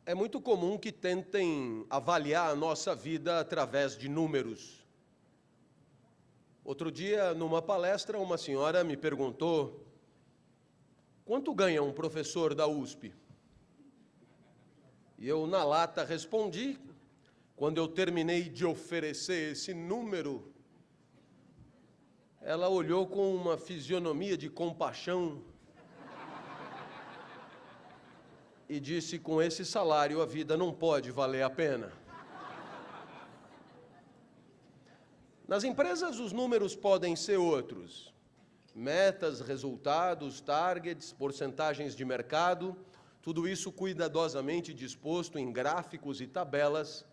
É muito comum que tentem avaliar a nossa vida através de números. Outro dia, numa palestra, uma senhora me perguntou: quanto ganha um professor da USP? E eu, na lata, respondi. Quando eu terminei de oferecer esse número, ela olhou com uma fisionomia de compaixão e disse: com esse salário a vida não pode valer a pena. Nas empresas os números podem ser outros. Metas, resultados, targets, porcentagens de mercado, tudo isso cuidadosamente disposto em gráficos e tabelas,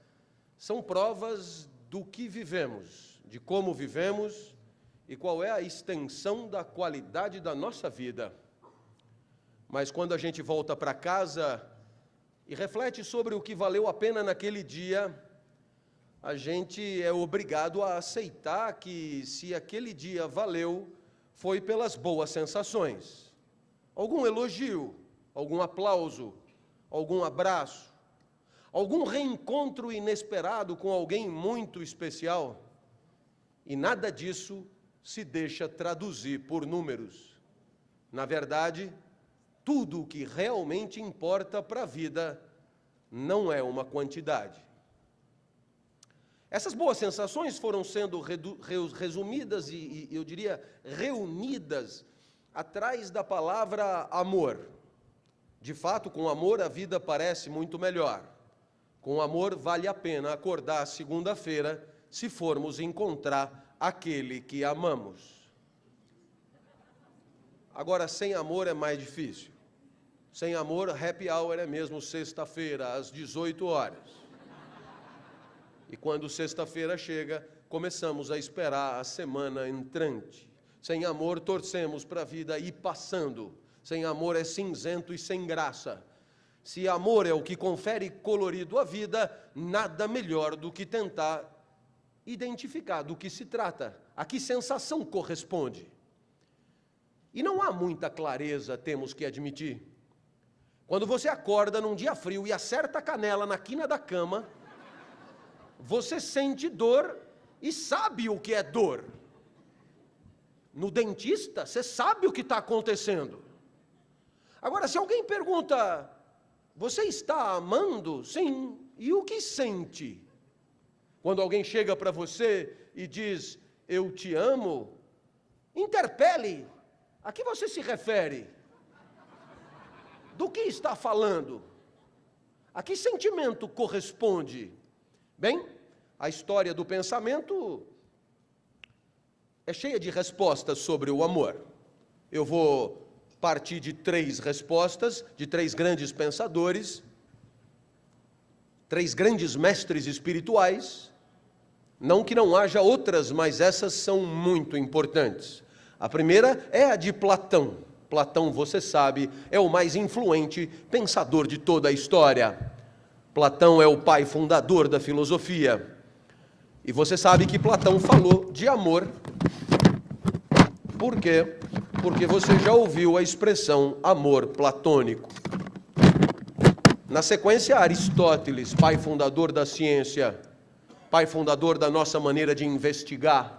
são provas do que vivemos, de como vivemos e qual é a extensão da qualidade da nossa vida. Mas quando a gente volta para casa e reflete sobre o que valeu a pena naquele dia, a gente é obrigado a aceitar que, se aquele dia valeu, foi pelas boas sensações. Algum elogio, algum aplauso, algum abraço, algum reencontro inesperado com alguém muito especial. E nada disso se deixa traduzir por números. Na verdade, tudo o que realmente importa para a vida não é uma quantidade. Essas boas sensações foram sendo resumidas e, eu diria, reunidas atrás da palavra amor. De fato, com amor a vida parece muito melhor. Com amor vale a pena acordar segunda-feira se formos encontrar aquele que amamos. Agora, sem amor é mais difícil. Sem amor, happy hour é mesmo sexta-feira, às 18 horas. E quando sexta-feira chega, começamos a esperar a semana entrante. Sem amor, torcemos para a vida ir passando. Sem amor é cinzento e sem graça. Se amor é o que confere colorido à vida, nada melhor do que tentar identificar do que se trata, a que sensação corresponde. E não há muita clareza, temos que admitir. Quando você acorda num dia frio e acerta a canela na quina da cama, você sente dor e sabe o que é dor. No dentista, você sabe o que está acontecendo. Agora, se alguém pergunta: você está amando? Sim. E o que sente? Quando alguém chega para você e diz: eu te amo, interpele. A que você se refere? Do que está falando? A que sentimento corresponde? Bem, a história do pensamento é cheia de respostas sobre o amor. Eu vou partir de 3 respostas, de 3 grandes pensadores, 3 grandes mestres espirituais. Não que não haja outras, mas essas são muito importantes. A primeira é a de Platão. Platão, você sabe, é o mais influente pensador de toda a história. Platão é o pai fundador da filosofia. E você sabe que Platão falou de amor. Por quê? Porque você já ouviu a expressão amor platônico. Na sequência, Aristóteles, pai fundador da ciência, pai fundador da nossa maneira de investigar.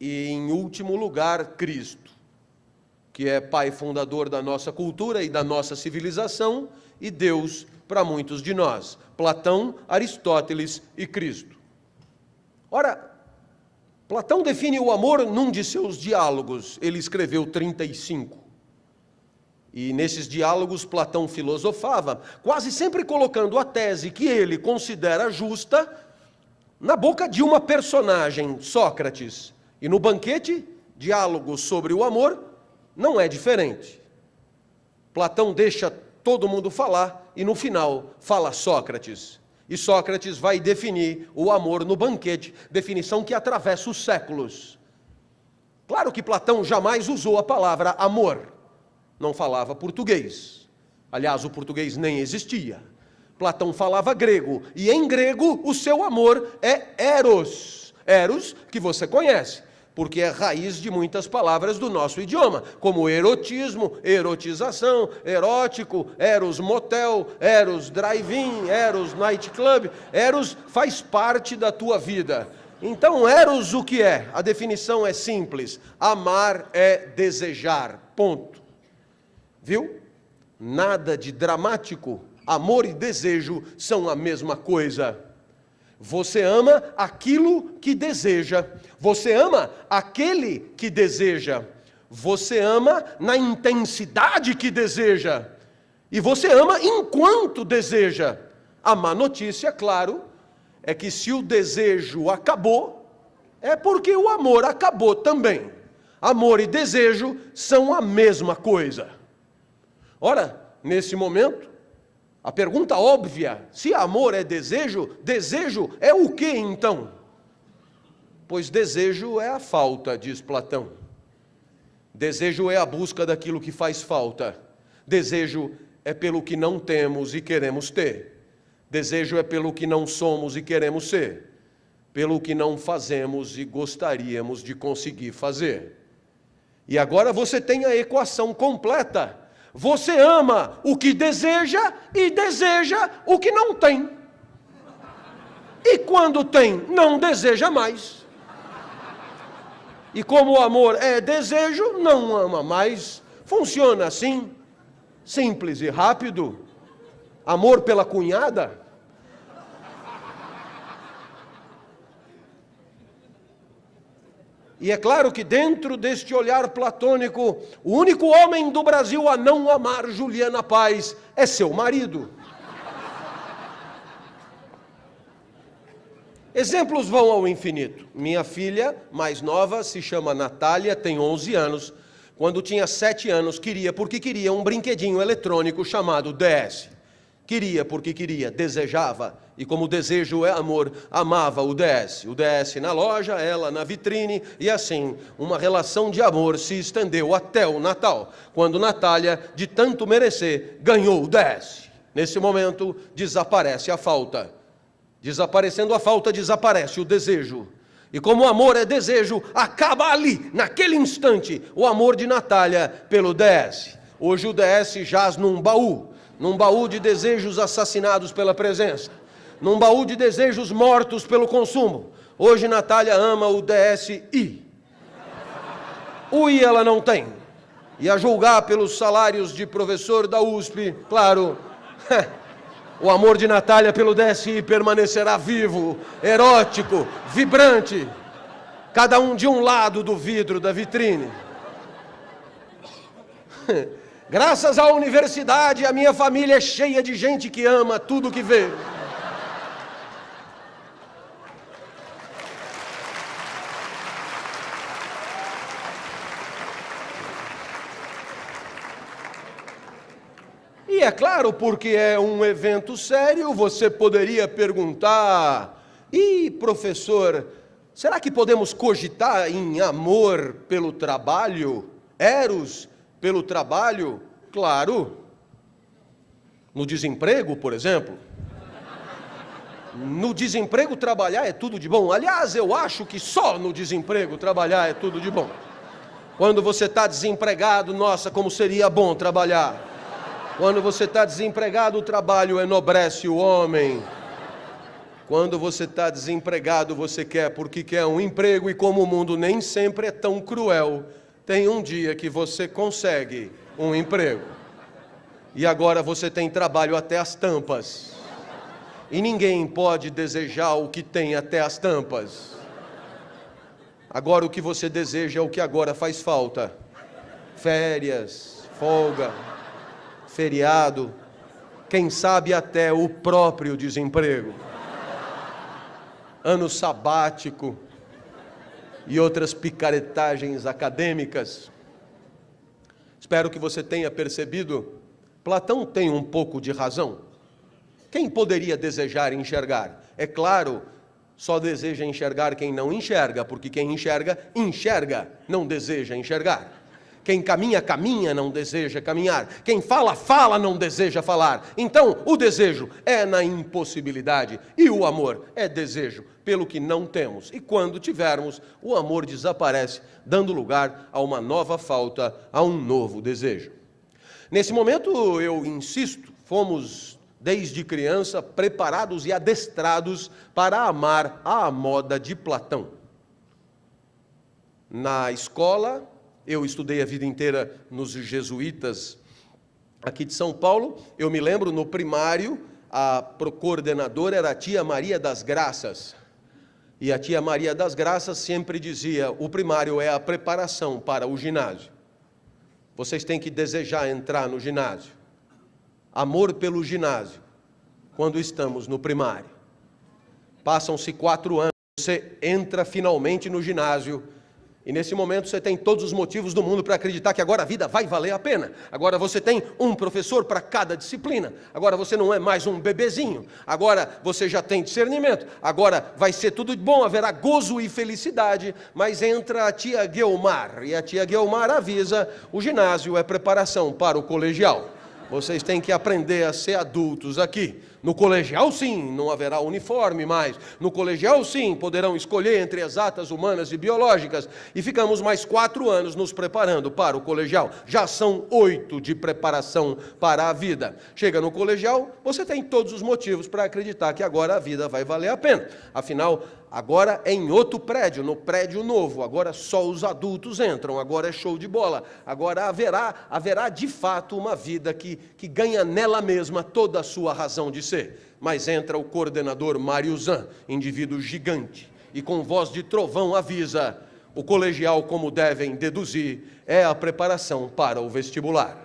E, em último lugar, Cristo, que é pai fundador da nossa cultura e da nossa civilização, e Deus para muitos de nós. Platão, Aristóteles e Cristo. Ora, Platão define o amor num de seus diálogos. Ele escreveu 35. E nesses diálogos Platão filosofava, quase sempre colocando a tese que ele considera justa na boca de uma personagem, Sócrates. E no banquete, diálogo sobre o amor, não é diferente. Platão deixa todo mundo falar e no final fala Sócrates. E Sócrates vai definir o amor no banquete, definição que atravessa os séculos. Claro que Platão jamais usou a palavra amor. Não falava português. Aliás, o português nem existia. Platão falava grego, e em grego o seu amor é eros. Eros, que você conhece. porque é raiz de muitas palavras do nosso idioma, como erotismo, erotização, erótico, eros motel, eros drive-in, eros nightclub. Eros faz parte da tua vida. Então, eros o que é? A definição é simples: amar é desejar, ponto. Viu? Nada de dramático. Amor e desejo são a mesma coisa. Você ama aquilo que deseja. Você ama aquele que deseja. Você ama na intensidade que deseja. E você ama enquanto deseja. A má notícia, claro, é que se o desejo acabou, é porque o amor acabou também. Amor e desejo são a mesma coisa. Ora, nesse momento, a pergunta óbvia: se amor é desejo, desejo é o que então? Pois desejo é a falta, diz Platão. Desejo é a busca daquilo que faz falta. Desejo é pelo que não temos e queremos ter. Desejo é pelo que não somos e queremos ser. Pelo que não fazemos e gostaríamos de conseguir fazer. E agora você tem a equação completa. Você ama o que deseja e deseja o que não tem. E quando tem, não deseja mais. E como o amor é desejo, não ama mais. Funciona assim, simples e rápido. Amor pela cunhada. E é claro que dentro deste olhar platônico, o único homem do Brasil a não amar Juliana Paz é seu marido. Exemplos vão ao infinito. Minha filha mais nova se chama Natália, tem 11 anos. Quando tinha 7 anos, porque queria um brinquedinho eletrônico chamado DS. Queria porque queria, desejava, e como desejo é amor, amava o DS. O DS na loja, ela na vitrine, e assim, uma relação de amor se estendeu até o Natal, quando Natália, de tanto merecer, ganhou o DS. Nesse momento, desaparece a falta. Desaparecendo a falta, desaparece o desejo. E como o amor é desejo, acaba ali, naquele instante, o amor de Natália pelo DS. Hoje o DS jaz num baú de desejos assassinados pela presença, num baú de desejos mortos pelo consumo. Hoje Natália ama o DSi. O I ela não tem. E a julgar pelos salários de professor da USP, claro, o amor de Natália pelo DSi permanecerá vivo, erótico, vibrante, cada um de um lado do vidro da vitrine. Graças à universidade, a minha família é cheia de gente que ama tudo que vê. E é claro, porque é um evento sério, você poderia perguntar: e professor, será que podemos cogitar em amor pelo trabalho? Eros pelo trabalho? Claro. No desemprego, por exemplo. No desemprego trabalhar é tudo de bom. Aliás, eu acho que só no desemprego trabalhar é tudo de bom. Quando você está desempregado, nossa, como seria bom trabalhar. Quando você está desempregado, o trabalho enobrece o homem. Quando você está desempregado, você quer porque quer um emprego, e como o mundo nem sempre é tão cruel, tem um dia que você consegue um emprego. E agora você tem trabalho até as tampas. E ninguém pode desejar o que tem até as tampas. Agora o que você deseja é o que agora faz falta. Férias, folga, feriado, quem sabe até o próprio desemprego. Ano sabático e outras picaretagens acadêmicas. Espero que você tenha percebido, Platão tem um pouco de razão. Quem poderia desejar enxergar? É claro, só deseja enxergar quem não enxerga, porque quem enxerga, enxerga, não deseja enxergar. Quem caminha, caminha, não deseja caminhar. Quem fala, fala, não deseja falar. Então, o desejo é na impossibilidade e o amor é desejo pelo que não temos. E quando tivermos, o amor desaparece, dando lugar a uma nova falta, a um novo desejo. Nesse momento, eu insisto, fomos desde criança preparados e adestrados para amar à moda de Platão. Na escola, eu estudei a vida inteira nos jesuítas aqui de São Paulo. Eu me lembro, no primário, a coordenadora era a tia Maria das Graças. E a tia Maria das Graças sempre dizia: o primário é a preparação para o ginásio. Vocês têm que desejar entrar no ginásio. Amor pelo ginásio, quando estamos no primário. Passam-se 4 anos, você entra finalmente no ginásio. E nesse momento você tem todos os motivos do mundo para acreditar que agora a vida vai valer a pena. Agora você tem um professor para cada disciplina. Agora você não é mais um bebezinho. Agora você já tem discernimento. Agora vai ser tudo bom, haverá gozo e felicidade. Mas entra a tia Guiomar. E a tia Guiomar avisa: o ginásio é preparação para o colegial. Vocês têm que aprender a ser adultos aqui. No colegial, sim, não haverá uniforme mais. No colegial, sim, poderão escolher entre exatas, humanas e biológicas. E ficamos mais 4 anos nos preparando para o colegial. Já são 8 de preparação para a vida. Chega no colegial, você tem todos os motivos para acreditar que agora a vida vai valer a pena. Afinal, agora é em outro prédio, no prédio novo. Agora só os adultos entram, agora é show de bola. Agora haverá de fato uma vida que ganha nela mesma toda a sua razão de ser. Mas entra o coordenador Mariuzan, indivíduo gigante, e com voz de trovão avisa: o colegial, como devem deduzir, é a preparação para o vestibular.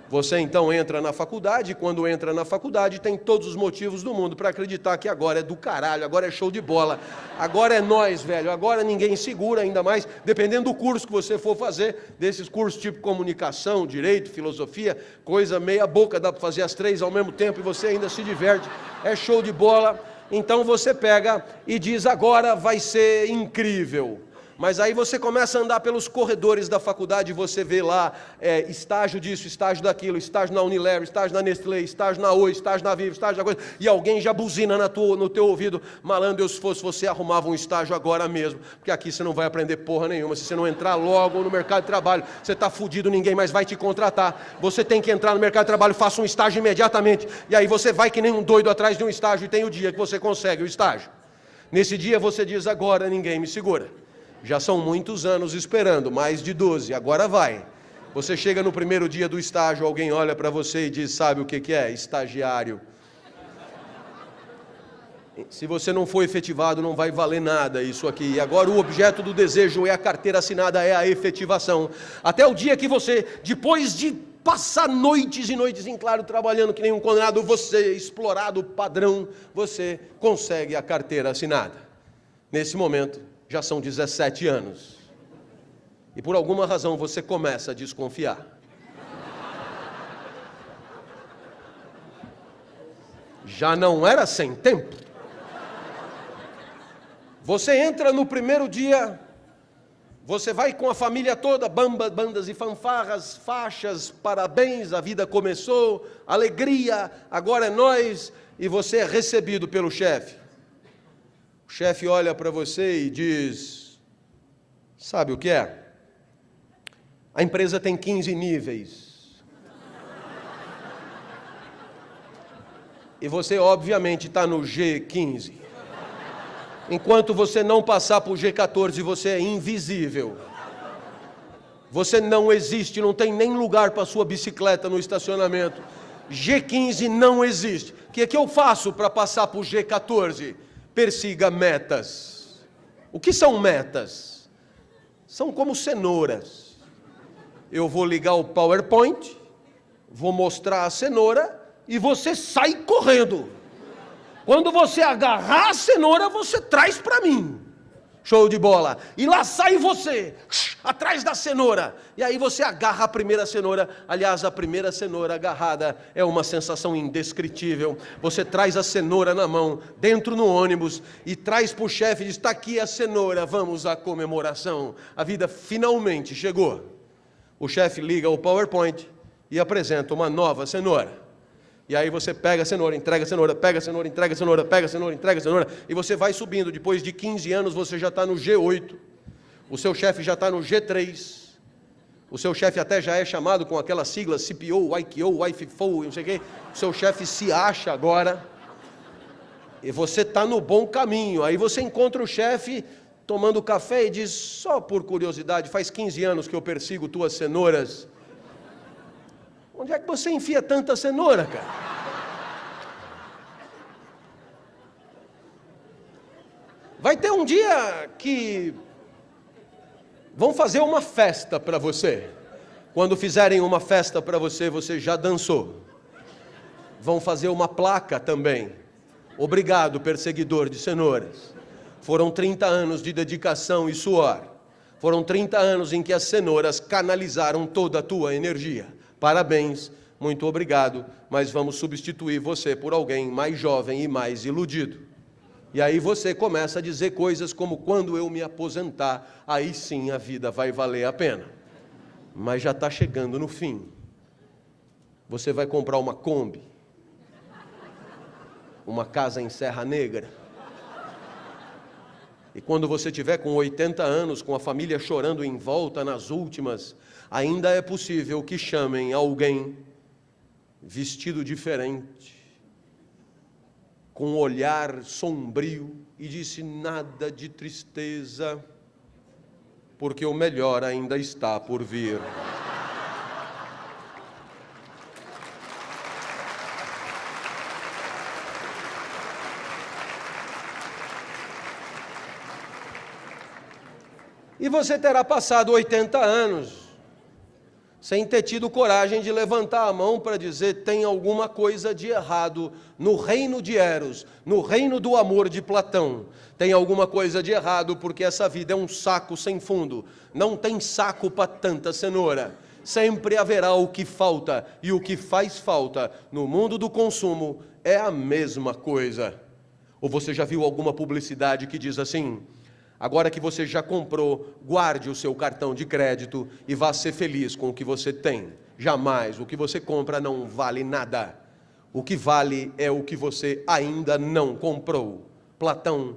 Você então entra na faculdade, e quando entra na faculdade tem todos os motivos do mundo para acreditar que agora é do caralho, agora é show de bola, agora é nós, velho, agora ninguém segura, ainda mais dependendo do curso que você for fazer, desses cursos tipo comunicação, direito, filosofia, coisa meia boca, dá para fazer as 3 ao mesmo tempo e você ainda se diverte, é show de bola. Então você pega e diz: agora vai ser incrível. Mas aí você começa a andar pelos corredores da faculdade e você vê lá estágio disso, estágio daquilo, estágio na Unilever, estágio na Nestlé, estágio na Oi, estágio na Vivo, estágio na coisa, e alguém já buzina no teu ouvido: malandro, eu, se fosse você, arrumava um estágio agora mesmo, porque aqui você não vai aprender porra nenhuma. Se você não entrar logo no mercado de trabalho, você está fudido, ninguém mais vai te contratar. Você tem que entrar no mercado de trabalho, faça um estágio imediatamente, e aí você vai que nem um doido atrás de um estágio, e tem o dia que você consegue o estágio. Nesse dia você diz: agora ninguém me segura. Já são muitos anos esperando, mais de 12, agora vai. Você chega no primeiro dia do estágio, alguém olha para você e diz: sabe o que é? Estagiário. Se você não for efetivado, não vai valer nada isso aqui. E agora o objeto do desejo é a carteira assinada, é a efetivação. Até o dia que você, depois de passar noites e noites em claro, trabalhando que nem um condenado, você, explorado padrão, você consegue a carteira assinada. Nesse momento, já são 17 anos. E por alguma razão você começa a desconfiar. Já não era sem tempo? Você entra no primeiro dia, você vai com a família toda, bandas e fanfarras, faixas, parabéns, a vida começou, alegria, agora é nós, e você é recebido pelo chefe. O chefe olha para você e diz: sabe o que é? A empresa tem 15 níveis. E você, obviamente, está no G15. Enquanto você não passar para o G14, você é invisível. Você não existe, não tem nem lugar para sua bicicleta no estacionamento. G15 não existe. O que é que eu faço para passar para o G14? Persiga metas. O que são metas? São como cenouras. Eu vou ligar o PowerPoint, vou mostrar a cenoura e você sai correndo. Quando você agarrar a cenoura, você traz para mim. Show de bola. E lá sai você, atrás da cenoura. E aí você agarra a primeira cenoura. Aliás, a primeira cenoura agarrada é uma sensação indescritível. Você traz a cenoura na mão, dentro no ônibus, e traz para o chefe e diz: está aqui a cenoura, vamos à comemoração. A vida finalmente chegou. o chefe liga o PowerPoint e apresenta uma nova cenoura. E aí você pega a cenoura, entrega a cenoura, pega a cenoura, entrega a cenoura, pega a cenoura, entrega a cenoura, e você vai subindo. Depois de 15 anos você já está no G8, o seu chefe já está no G3, o seu chefe até já é chamado com aquelas siglas CPO, IQO, IFFO, não sei o quê. O seu chefe se acha agora, e você está no bom caminho. Aí você encontra o chefe tomando café e diz: só por curiosidade, faz 15 anos que eu persigo tuas cenouras. Onde é que você enfia tanta cenoura, cara? Vai ter um dia que vão fazer uma festa para você. Quando fizerem uma festa para você, você já dançou. Vão fazer uma placa também. Obrigado, perseguidor de cenouras. Foram 30 anos de dedicação e suor. Foram 30 anos em que as cenouras canalizaram toda a tua energia. Parabéns, muito obrigado, mas vamos substituir você por alguém mais jovem e mais iludido. E aí você começa a dizer coisas como: quando eu me aposentar, aí sim a vida vai valer a pena. Mas já está chegando no fim. Você vai comprar uma Kombi, uma casa em Serra Negra. E quando você tiver com 80 anos, com a família chorando em volta nas últimas, ainda é possível que chamem alguém vestido diferente, com um olhar sombrio, e disse: nada de tristeza, porque o melhor ainda está por vir. E você terá passado 80 anos sem ter tido coragem de levantar a mão para dizer: tem alguma coisa de errado no reino de Eros, no reino do amor de Platão. Tem alguma coisa de errado porque essa vida é um saco sem fundo. Não tem saco para tanta cenoura. Sempre haverá o que falta, e o que faz falta no mundo do consumo é a mesma coisa. Ou você já viu alguma publicidade que diz assim: agora que você já comprou, guarde o seu cartão de crédito e vá ser feliz com o que você tem. Jamais o que você compra não vale nada. O que vale é o que você ainda não comprou. Platão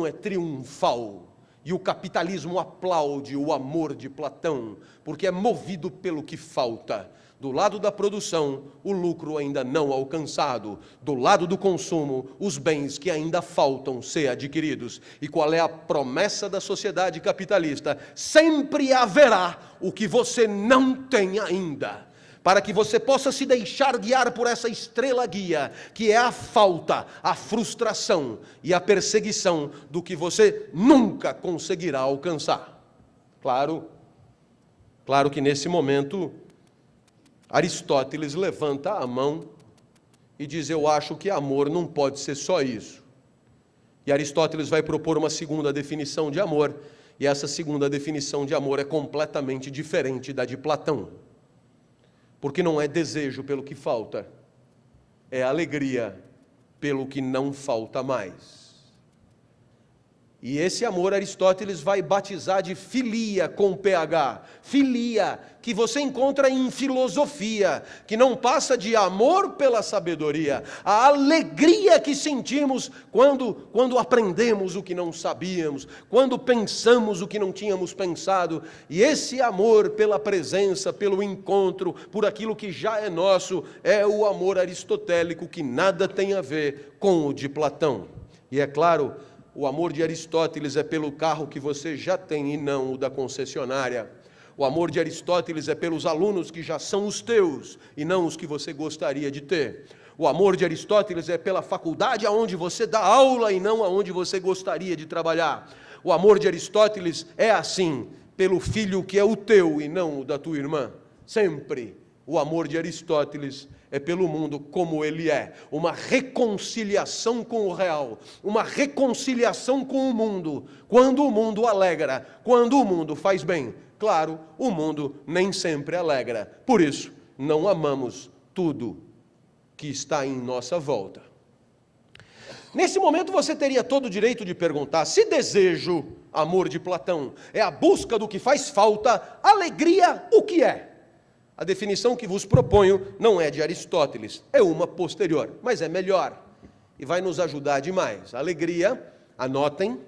é triunfal. E o capitalismo aplaude o amor de Platão, porque é movido pelo que falta. Do lado da produção, o lucro ainda não alcançado. Do lado do consumo, os bens que ainda faltam ser adquiridos. E qual é a promessa da sociedade capitalista? Sempre haverá o que você não tem ainda, para que você possa se deixar guiar por essa estrela guia, que é a falta, a frustração e a perseguição do que você nunca conseguirá alcançar. Claro que nesse momento Aristóteles levanta a mão e diz: eu acho que amor não pode ser só isso. E Aristóteles vai propor uma segunda definição de amor, e essa segunda definição de amor é completamente diferente da de Platão. Porque não é desejo pelo que falta, é alegria pelo que não falta mais. E esse amor Aristóteles vai batizar de filia com PH. Filia, que você encontra em filosofia, que não passa de amor pela sabedoria. A alegria que sentimos quando aprendemos o que não sabíamos, quando pensamos o que não tínhamos pensado. E esse amor pela presença, pelo encontro, por aquilo que já é nosso, é o amor aristotélico, que nada tem a ver com o de Platão. E é claro, o amor de Aristóteles é pelo carro que você já tem e não o da concessionária. O amor de Aristóteles é pelos alunos que já são os teus e não os que você gostaria de ter. O amor de Aristóteles é pela faculdade aonde você dá aula e não aonde você gostaria de trabalhar. O amor de Aristóteles é assim, pelo filho que é o teu e não o da tua irmã. Sempre o amor de Aristóteles é pelo mundo como ele é, uma reconciliação com o real, uma reconciliação com o mundo, quando o mundo alegra, quando o mundo faz bem. Claro, o mundo nem sempre alegra, por isso não amamos tudo que está em nossa volta. Nesse momento você teria todo o direito de perguntar: se desejo amor de Platão. É a busca do que faz falta, alegria, o que é? A definição que vos proponho não é de Aristóteles, é uma posterior, mas é melhor e vai nos ajudar demais. Alegria, anotem,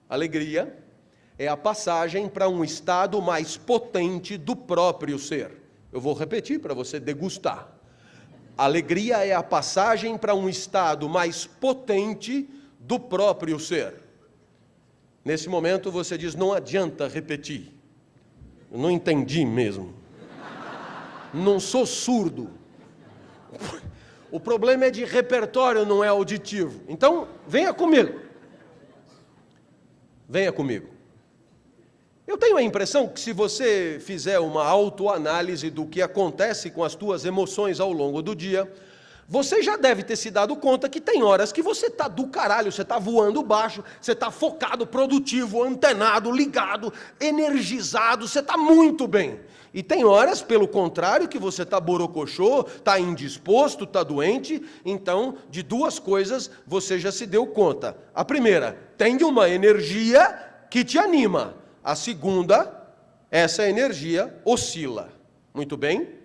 alegria é a passagem para um estado mais potente do próprio ser. Eu vou repetir para você degustar. Alegria é a passagem para um estado mais potente do próprio ser. Nesse momento você diz, não adianta repetir. Eu não entendi mesmo. Não sou surdo. O problema é de repertório, não é auditivo. Então, venha comigo. Venha comigo. Eu tenho a impressão que se você fizer uma autoanálise do que acontece com as tuas emoções ao longo do dia, você já deve ter se dado conta que tem horas que você está do caralho, você está voando baixo, você está focado, produtivo, antenado, ligado, energizado, você está muito bem. E tem horas, pelo contrário, que você está borocochô, está indisposto, está doente. Então, de duas coisas você já se deu conta. A primeira, tem uma energia que te anima. A segunda, essa energia oscila. Muito bem?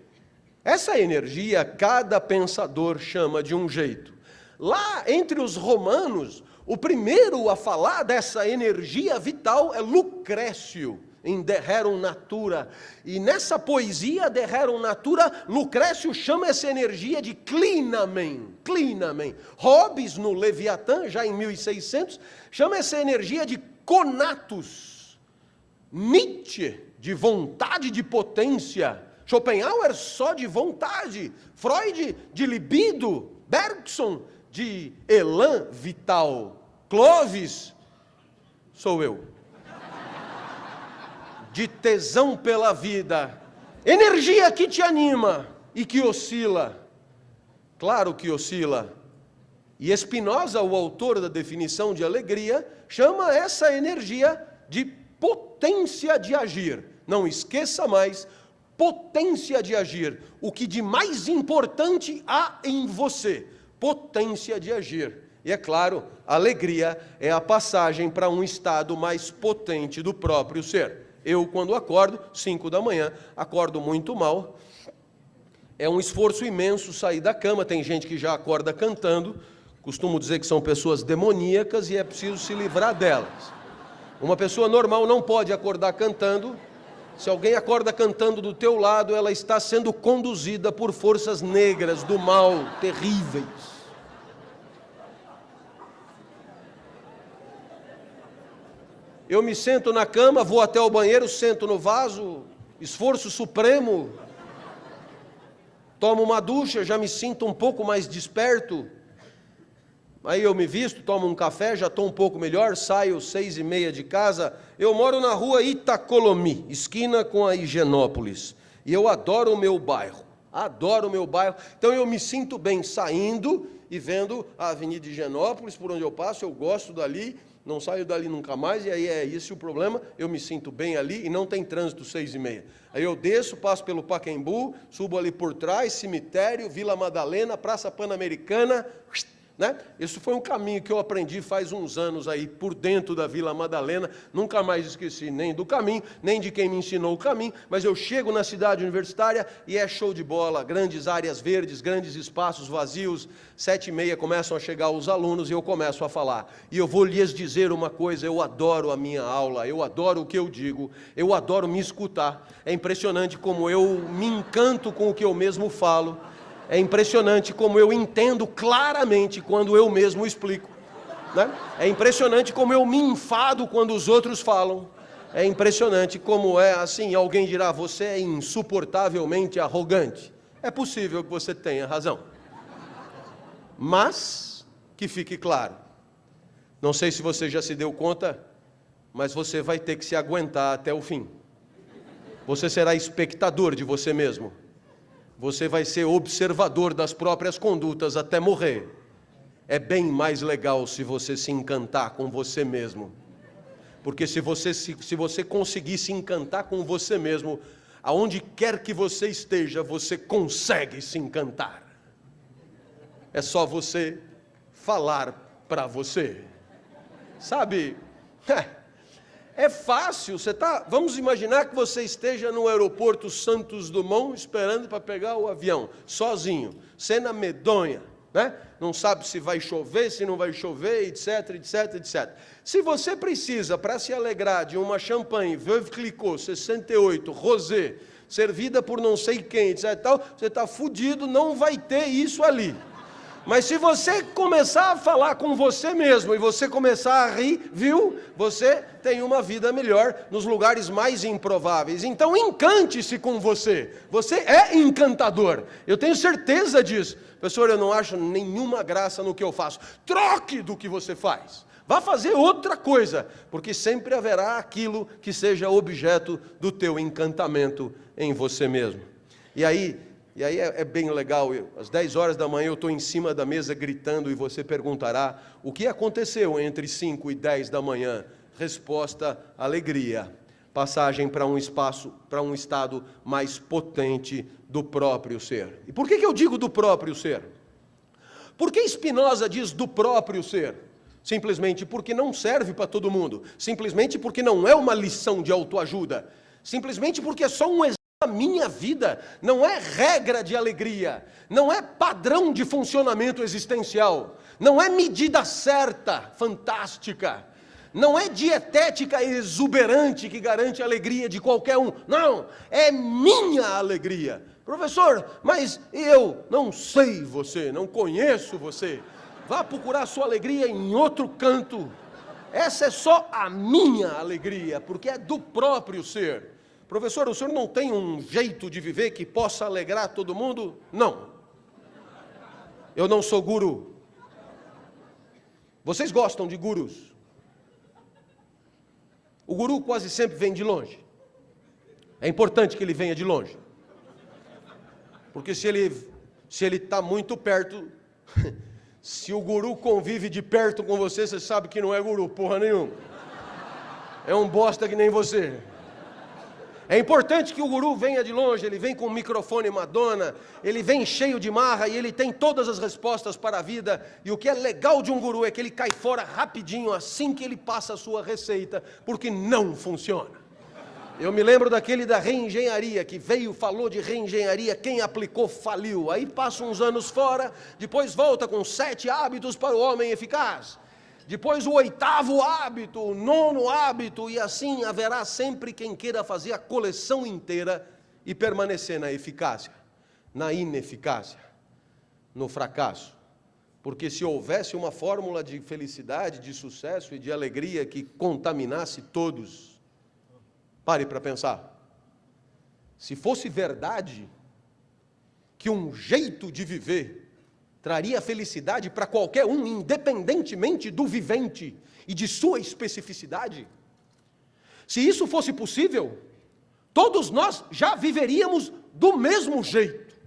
Essa energia, cada pensador chama de um jeito. Lá, entre os romanos, o primeiro a falar dessa energia vital é Lucrécio, em De Rerum Natura. E nessa poesia, De Rerum Natura, Lucrécio chama essa energia de clinamen. Clinamen. Hobbes, no Leviatã, já em 1600, chama essa energia de conatus. Nietzsche, de vontade de potência. Schopenhauer, só de vontade. Freud, de libido. Bergson, de elan vital. Clovis, sou eu. De tesão pela vida. Energia que te anima e que oscila. Claro que oscila. E Spinoza, o autor da definição de alegria, chama essa energia de potência de agir. Não esqueça mais, potência de agir. O que de mais importante há em você? Potência de agir. E é claro, a alegria é a passagem para um estado mais potente do próprio ser. Eu, quando acordo, 5 da manhã, acordo muito mal. É um esforço imenso sair da cama. Tem gente que já acorda cantando. Costumo dizer que são pessoas demoníacas e é preciso se livrar delas. Uma pessoa normal não pode acordar cantando. Se alguém acorda cantando do teu lado, ela está sendo conduzida por forças negras do mal, terríveis. Eu me sento na cama, vou até o banheiro, sento no vaso, esforço supremo, tomo uma ducha, já me sinto um pouco mais desperto. Aí eu me visto, tomo um café, já estou um pouco melhor, saio 6h30 de casa. Eu moro na rua Itacolomi, esquina com a Higienópolis. E eu adoro o meu bairro, adoro o meu bairro. Então eu me sinto bem saindo e vendo a Avenida Higienópolis, por onde eu passo, eu gosto dali. Não saio dali nunca mais, e aí é esse o problema, eu me sinto bem ali e não tem trânsito 6h30. Aí eu desço, passo pelo Pacaembu, subo ali por trás, cemitério, Vila Madalena, Praça Pan-Americana, né? Isso foi um caminho que eu aprendi faz uns anos aí, por dentro da Vila Madalena, nunca mais esqueci nem do caminho, nem de quem me ensinou o caminho, mas eu chego na cidade universitária e é show de bola, grandes áreas verdes, grandes espaços vazios, 7h30 começam a chegar os alunos e eu começo a falar. E eu vou lhes dizer uma coisa, eu adoro a minha aula, eu adoro o que eu digo, eu adoro me escutar. É impressionante como eu me encanto com o que eu mesmo falo. É impressionante como eu entendo claramente quando eu mesmo explico, né? É impressionante como eu me enfado quando os outros falam. É impressionante como é assim, alguém dirá, você é insuportavelmente arrogante. É possível que você tenha razão. Mas, que fique claro, não sei se você já se deu conta, mas você vai ter que se aguentar até o fim. Você será espectador de você mesmo. Você vai ser observador das próprias condutas até morrer. É bem mais legal se você se encantar com você mesmo. Porque se você conseguir se encantar com você mesmo, aonde quer que você esteja, você consegue se encantar. É só você falar para você. Sabe, É fácil, vamos imaginar que você esteja no aeroporto Santos Dumont esperando para pegar o avião, sozinho, cena medonha, né? Não sabe se vai chover, se não vai chover, etc, etc, etc. Se você precisa, para se alegrar, de uma champanhe Veuve Clicquot 68, rosé, servida por não sei quem, etc, tal, você está fudido, não vai ter isso ali. Mas se você começar a falar com você mesmo e você começar a rir, viu? Você tem uma vida melhor nos lugares mais improváveis. Então encante-se com você. Você é encantador. Eu tenho certeza disso. Professor, eu não acho nenhuma graça no que eu faço. Troque do que você faz. Vá fazer outra coisa, porque sempre haverá aquilo que seja objeto do teu encantamento em você mesmo. E aí é bem legal, às 10 horas da manhã eu estou em cima da mesa gritando e você perguntará, o que aconteceu entre 5 e 10 da manhã? Resposta, alegria. Passagem para um estado mais potente do próprio ser. E por que eu digo do próprio ser? Por que Spinoza diz do próprio ser? Simplesmente porque não serve para todo mundo. Simplesmente porque não é uma lição de autoajuda. Simplesmente porque é só um exemplo. A minha vida não é regra de alegria, não é padrão de funcionamento existencial, não é medida certa, fantástica, não é dietética exuberante que garante a alegria de qualquer um, não, é minha alegria. Professor, mas eu não sei você, não conheço você, vá procurar sua alegria em outro canto, essa é só a minha alegria, porque é do próprio ser. Professor, o senhor não tem um jeito de viver que possa alegrar todo mundo? Não. Eu não sou guru. Vocês gostam de gurus? O guru quase sempre vem de longe. É importante que ele venha de longe. Porque se ele está muito perto, se o guru convive de perto com você, você sabe que não é guru, porra nenhuma. É um bosta que nem você. É importante que o guru venha de longe, ele vem com o microfone Madonna, ele vem cheio de marra e ele tem todas as respostas para a vida. E o que é legal de um guru é que ele cai fora rapidinho assim que ele passa a sua receita, porque não funciona. Eu me lembro daquele da reengenharia, que veio, falou de reengenharia, quem aplicou faliu. Aí passa uns anos fora, depois volta com 7 hábitos para o homem eficaz. Depois o 8º hábito, o 9º hábito, e assim haverá sempre quem queira fazer a coleção inteira e permanecer na eficácia, na ineficácia, no fracasso. Porque se houvesse uma fórmula de felicidade, de sucesso e de alegria que contaminasse todos, pare para pensar, se fosse verdade que um jeito de viver traria felicidade para qualquer um, independentemente do vivente e de sua especificidade. Se isso fosse possível, todos nós já viveríamos do mesmo jeito.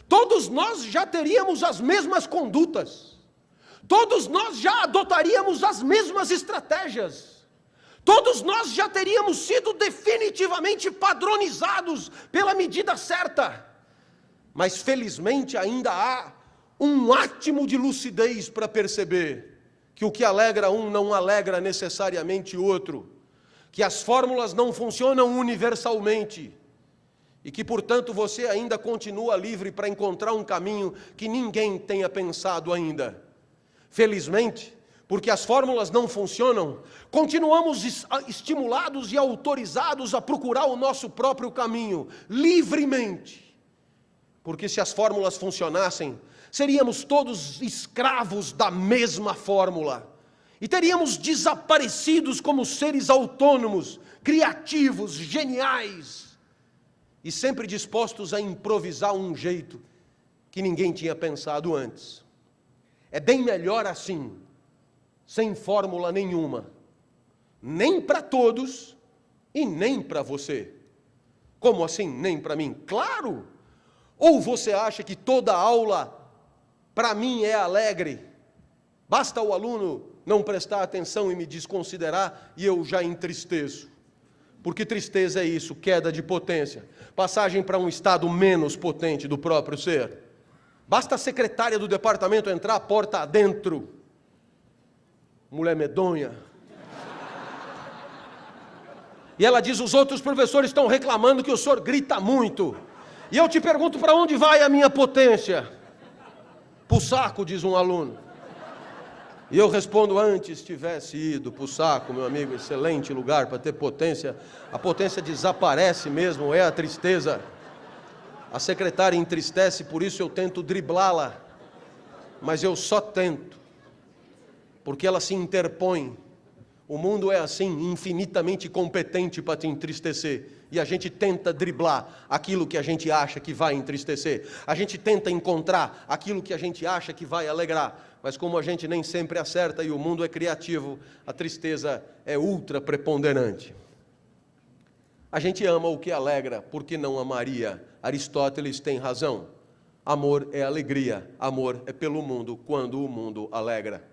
Todos nós já teríamos as mesmas condutas. Todos nós já adotaríamos as mesmas estratégias. Todos nós já teríamos sido definitivamente padronizados pela medida certa. Mas felizmente ainda há um átimo de lucidez para perceber que o que alegra um não alegra necessariamente outro, que as fórmulas não funcionam universalmente e que, portanto, você ainda continua livre para encontrar um caminho que ninguém tenha pensado ainda. Felizmente, porque as fórmulas não funcionam, continuamos estimulados e autorizados a procurar o nosso próprio caminho, livremente. Porque se as fórmulas funcionassem, seríamos todos escravos da mesma fórmula. E teríamos desaparecidos como seres autônomos, criativos, geniais. E sempre dispostos a improvisar um jeito que ninguém tinha pensado antes. É bem melhor assim, sem fórmula nenhuma. Nem para todos e nem para você. Como assim, nem para mim? Claro! Ou você acha que toda aula para mim é alegre, basta o aluno não prestar atenção e me desconsiderar e eu já entristeço. Porque tristeza é isso, queda de potência, passagem para um estado menos potente do próprio ser. Basta a secretária do departamento entrar a porta adentro, mulher medonha, E ela diz: os outros professores estão reclamando que o senhor grita muito. E eu te pergunto, para onde vai a minha potência? Para o saco, diz um aluno. E eu respondo: antes tivesse ido para o saco, meu amigo, excelente lugar para ter potência. A potência desaparece mesmo, é a tristeza. A secretária entristece, por isso eu tento driblá-la. Mas eu só tento, porque ela se interpõe. O mundo é assim, infinitamente competente para te entristecer. E a gente tenta driblar aquilo que a gente acha que vai entristecer. A gente tenta encontrar aquilo que a gente acha que vai alegrar. Mas como a gente nem sempre acerta e o mundo é criativo, a tristeza é ultra preponderante. A gente ama o que alegra, por que não amaria? Aristóteles tem razão. Amor é alegria, amor é pelo mundo, quando o mundo alegra.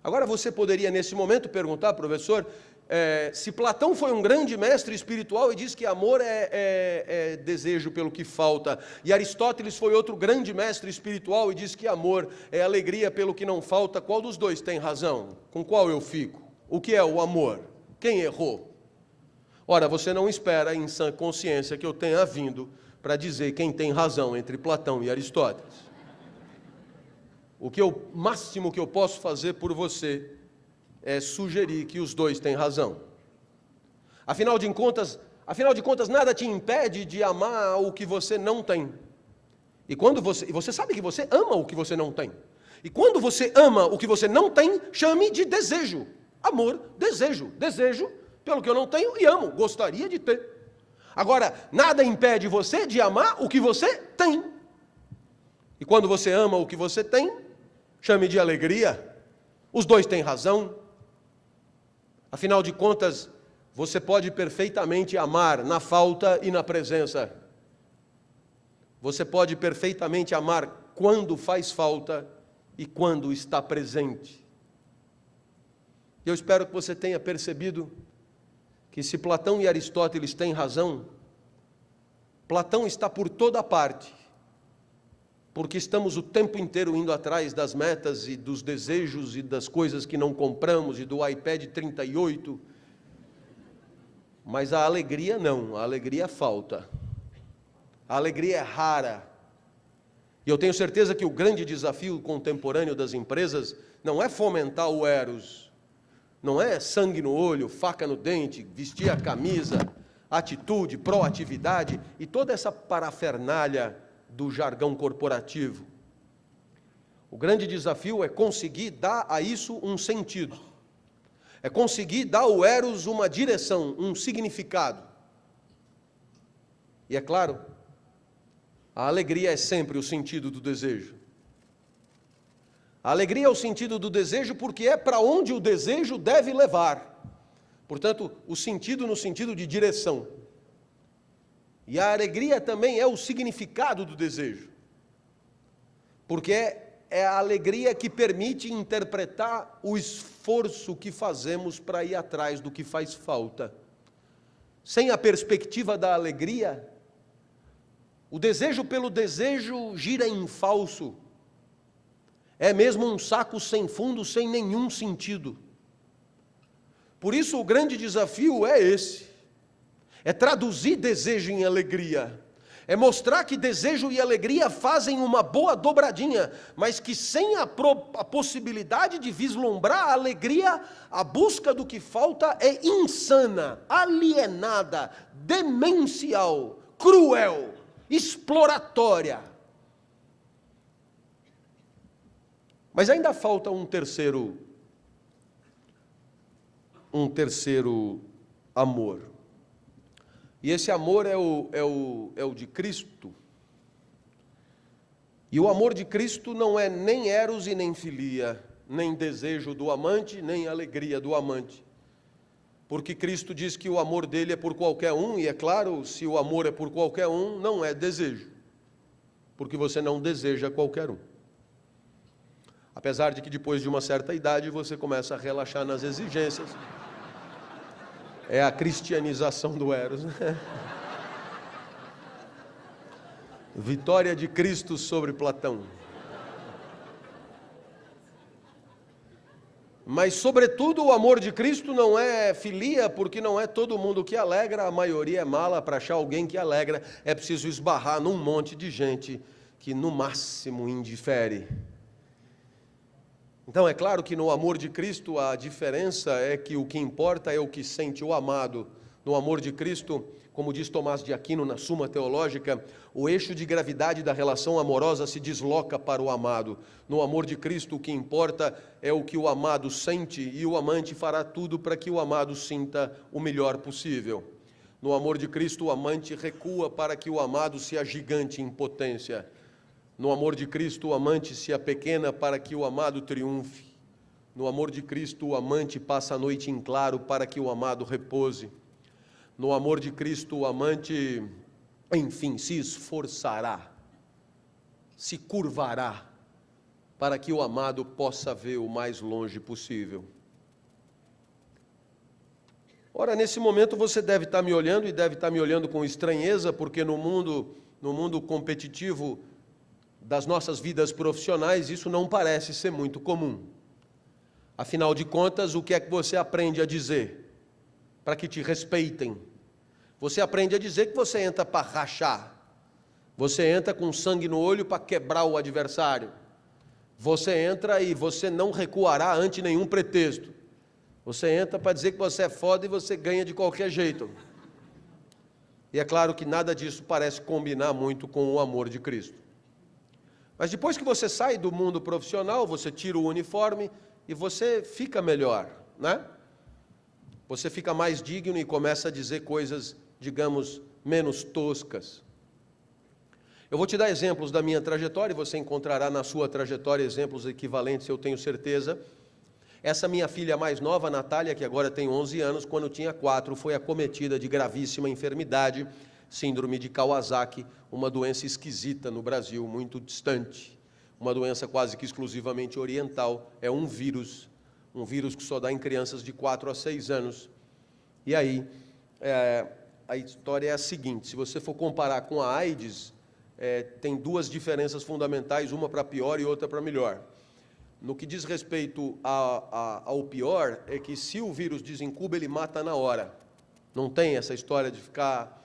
Agora você poderia nesse momento perguntar, professor, se Platão foi um grande mestre espiritual e diz que amor é desejo pelo que falta, e Aristóteles foi outro grande mestre espiritual e diz que amor é alegria pelo que não falta, qual dos dois tem razão? Com qual eu fico? O que é o amor? Quem errou? Ora, você não espera em sã consciência que eu tenha vindo para dizer quem tem razão entre Platão e Aristóteles. O máximo que eu posso fazer por você é sugerir que os dois têm razão. Afinal de contas, nada te impede de amar o que você não tem. E você sabe que você ama o que você não tem. E quando você ama o que você não tem, chame de desejo. Amor, desejo. Desejo pelo que eu não tenho e amo, gostaria de ter. Agora, nada impede você de amar o que você tem. E quando você ama o que você tem, chame de alegria. Os dois têm razão. Afinal de contas, você pode perfeitamente amar na falta e na presença. Você pode perfeitamente amar quando faz falta e quando está presente. Eu espero que você tenha percebido que se Platão e Aristóteles têm razão, Platão está por toda parte, porque estamos o tempo inteiro indo atrás das metas e dos desejos e das coisas que não compramos e do iPad 38, mas a alegria não, a alegria falta, a alegria é rara. E eu tenho certeza que o grande desafio contemporâneo das empresas não é fomentar o eros, não é sangue no olho, faca no dente, vestir a camisa, atitude, proatividade e toda essa parafernália do jargão corporativo. O grande desafio é conseguir dar a isso um sentido. É conseguir dar ao eros uma direção, um significado. E é claro, a alegria é sempre o sentido do desejo. A alegria é o sentido do desejo porque é para onde o desejo deve levar. Portanto, o sentido no sentido de direção. E a alegria também é o significado do desejo. Porque é a alegria que permite interpretar o esforço que fazemos para ir atrás do que faz falta. Sem a perspectiva da alegria, o desejo pelo desejo gira em falso. É mesmo um saco sem fundo, sem nenhum sentido. Por isso o grande desafio é esse. É traduzir desejo em alegria. É mostrar que desejo e alegria fazem uma boa dobradinha, mas que sem a possibilidade de vislumbrar a alegria, a busca do que falta é insana, alienada, demencial, cruel, exploratória. Mas ainda falta um terceiro amor. E esse amor é o de Cristo. E o amor de Cristo não é nem eros e nem filia, nem desejo do amante, nem alegria do amante. Porque Cristo diz que o amor dele é por qualquer um, e é claro, se o amor é por qualquer um, não é desejo. Porque você não deseja qualquer um. Apesar de que depois de uma certa idade você começa a relaxar nas exigências. É a cristianização do eros. Vitória de Cristo sobre Platão. Mas, sobretudo, o amor de Cristo não é filia, porque não é todo mundo que alegra, a maioria é mala. Para achar alguém que alegra, é preciso esbarrar num monte de gente que, no máximo, indifere. Então, é claro que no amor de Cristo a diferença é que o que importa é o que sente o amado. No amor de Cristo, como diz Tomás de Aquino na Suma Teológica, o eixo de gravidade da relação amorosa se desloca para o amado. No amor de Cristo, o que importa é o que o amado sente, e o amante fará tudo para que o amado sinta o melhor possível. No amor de Cristo, o amante recua para que o amado se agigante em potência. No amor de Cristo, o amante se apequena para que o amado triunfe. No amor de Cristo, o amante passa a noite em claro para que o amado repouse. No amor de Cristo, o amante, enfim, se esforçará, se curvará, para que o amado possa ver o mais longe possível. Ora, nesse momento você deve estar me olhando, e deve estar me olhando com estranheza, porque no mundo competitivo das nossas vidas profissionais, isso não parece ser muito comum. Afinal de contas, o que é que você aprende a dizer para que te respeitem? Você aprende a dizer que você entra para rachar. Você entra com sangue no olho para quebrar o adversário. Você entra e você não recuará ante nenhum pretexto. Você entra para dizer que você é foda e você ganha de qualquer jeito. E é claro que nada disso parece combinar muito com o amor de Cristo. Mas depois que você sai do mundo profissional, você tira o uniforme e você fica melhor, né? Você fica mais digno e começa a dizer coisas, digamos, menos toscas. Eu vou te dar exemplos da minha trajetória, e você encontrará na sua trajetória exemplos equivalentes, eu tenho certeza. Essa minha filha mais nova, Natália, que agora tem 11 anos, quando tinha 4, foi acometida de gravíssima enfermidade, síndrome de Kawasaki, uma doença esquisita no Brasil, muito distante, uma doença quase que exclusivamente oriental, é um vírus que só dá em crianças de 4 a 6 anos. E aí, a história é a seguinte: se você for comparar com a AIDS, tem duas diferenças fundamentais, uma para pior e outra para melhor. No que diz respeito ao pior, é que se o vírus desincuba, ele mata na hora. Não tem essa história de ficar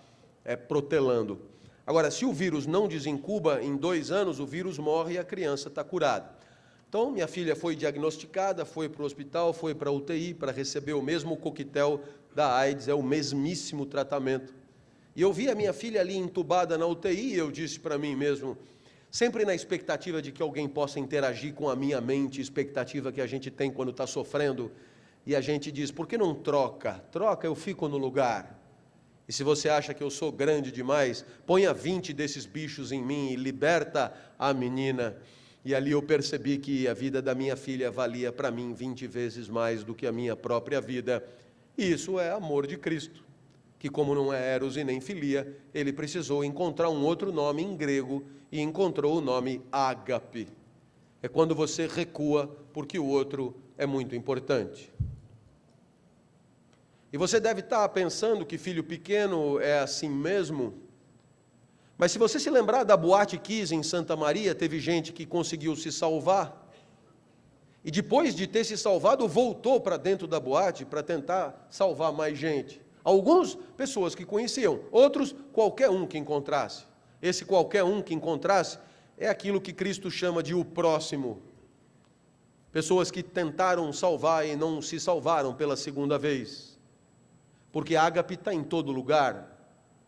protelando. Agora, se o vírus não desincuba, em 2 anos o vírus morre e a criança está curada. Então, minha filha foi diagnosticada, foi para o hospital, foi para a UTI para receber o mesmo coquetel da AIDS, é o mesmíssimo tratamento. E eu vi a minha filha ali entubada na UTI, e eu disse para mim mesmo, sempre na expectativa de que alguém possa interagir com a minha mente, expectativa que a gente tem quando está sofrendo, e a gente diz, por que não troca? Troca, eu fico no lugar. E se você acha que eu sou grande demais, ponha 20 desses bichos em mim e liberta a menina. E ali eu percebi que a vida da minha filha valia para mim 20 vezes mais do que a minha própria vida. E isso é amor de Cristo, que como não é eros e nem filia, ele precisou encontrar um outro nome em grego e encontrou o nome ágape. É quando você recua porque o outro é muito importante. E você deve estar pensando que filho pequeno é assim mesmo. Mas se você se lembrar da Boate Kiss em Santa Maria, teve gente que conseguiu se salvar. E depois de ter se salvado, voltou para dentro da boate para tentar salvar mais gente. Alguns, pessoas que conheciam. Outros, qualquer um que encontrasse. Esse qualquer um que encontrasse é aquilo que Cristo chama de o próximo. Pessoas que tentaram salvar e não se salvaram pela segunda vez. Porque a ágape está em todo lugar.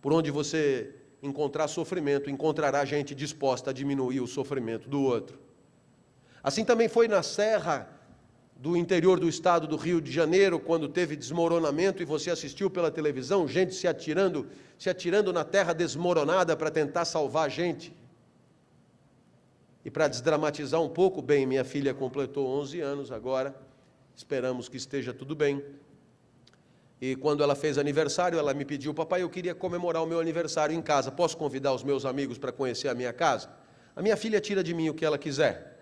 Por onde você encontrar sofrimento, encontrará gente disposta a diminuir o sofrimento do outro. Assim também foi na serra do interior do estado do Rio de Janeiro, quando teve desmoronamento e você assistiu pela televisão, gente se atirando na terra desmoronada para tentar salvar gente. E para desdramatizar um pouco, bem, minha filha completou 11 anos agora, esperamos que esteja tudo bem. E quando ela fez aniversário, ela me pediu, papai, eu queria comemorar o meu aniversário em casa, posso convidar os meus amigos para conhecer a minha casa? A minha filha tira de mim o que ela quiser.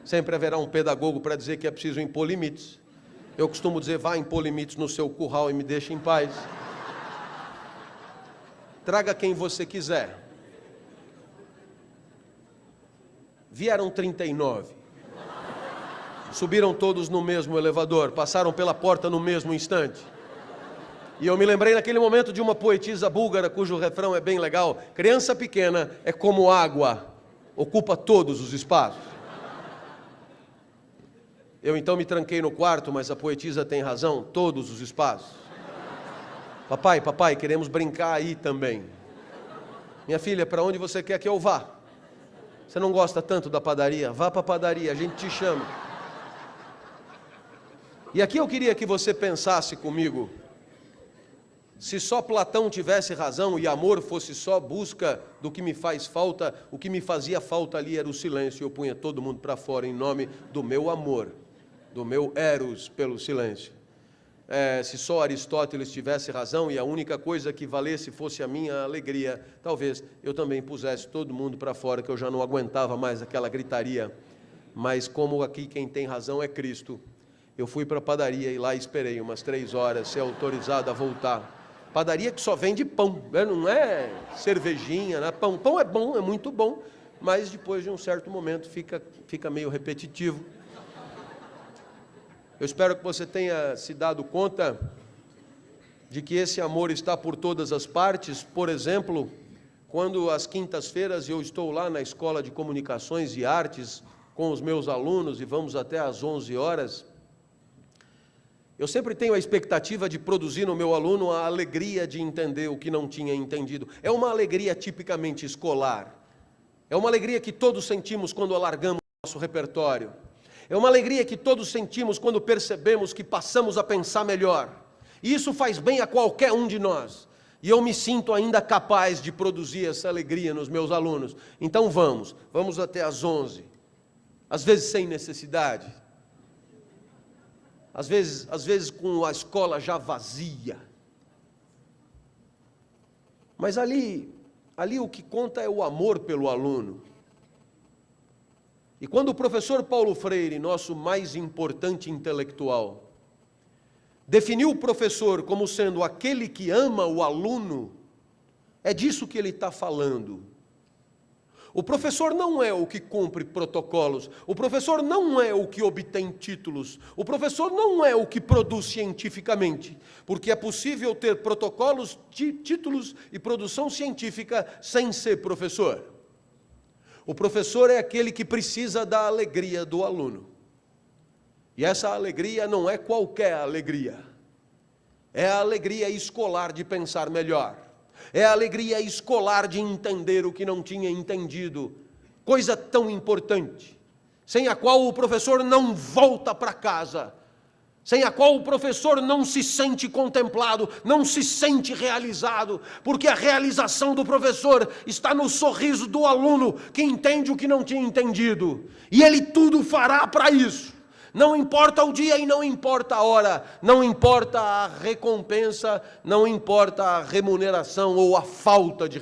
Sempre haverá um pedagogo para dizer que é preciso impor limites. Eu costumo dizer, vá impor limites no seu curral e me deixe em paz. Traga quem você quiser. Vieram 39. Subiram todos no mesmo elevador, passaram pela porta no mesmo instante. E eu me lembrei naquele momento de uma poetisa búlgara cujo refrão é bem legal: criança pequena é como água, ocupa todos os espaços. Eu então me tranquei no quarto, mas a poetisa tem razão, todos os espaços. Papai, queremos brincar aí também. Minha filha, para onde você quer que eu vá? Você não gosta tanto da padaria? Vá para a padaria, a gente te chama. E aqui eu queria que você pensasse comigo, se só Platão tivesse razão e amor fosse só busca do que me faz falta, o que me fazia falta ali era o silêncio, eu punha todo mundo para fora em nome do meu amor, do meu eros pelo silêncio. Se só Aristóteles tivesse razão e a única coisa que valesse fosse a minha alegria, talvez eu também pusesse todo mundo para fora, que eu já não aguentava mais aquela gritaria. Mas como aqui quem tem razão é Cristo, eu fui para a padaria e lá esperei umas 3 horas, ser autorizado a voltar. Padaria que só vende pão, né? Não é cervejinha, né? Pão é bom, é muito bom, mas depois de um certo momento fica meio repetitivo. Eu espero que você tenha se dado conta de que esse amor está por todas as partes. Por exemplo, quando às quintas-feiras eu estou lá na Escola de Comunicações e Artes com os meus alunos e vamos até às 11 horas, eu sempre tenho a expectativa de produzir no meu aluno a alegria de entender o que não tinha entendido. É uma alegria tipicamente escolar. É uma alegria que todos sentimos quando alargamos nosso repertório. É uma alegria que todos sentimos quando percebemos que passamos a pensar melhor. E isso faz bem a qualquer um de nós. E eu me sinto ainda capaz de produzir essa alegria nos meus alunos. Então vamos até às 11. Às vezes sem necessidade. Às vezes com a escola já vazia. Mas ali o que conta é o amor pelo aluno. E quando o professor Paulo Freire, nosso mais importante intelectual, definiu o professor como sendo aquele que ama o aluno, é disso que ele está falando. O professor não é o que cumpre protocolos, o professor não é o que obtém títulos, o professor não é o que produz cientificamente, porque é possível ter protocolos, títulos e produção científica sem ser professor. O professor é aquele que precisa da alegria do aluno. E essa alegria não é qualquer alegria. É a alegria escolar de pensar melhor. É a alegria escolar de entender o que não tinha entendido. Coisa tão importante, sem a qual o professor não volta para casa, sem a qual o professor não se sente contemplado, não se sente realizado, porque a realização do professor está no sorriso do aluno que entende o que não tinha entendido. E ele tudo fará para isso. Não importa o dia e não importa a hora, não importa a recompensa, não importa a remuneração ou a falta de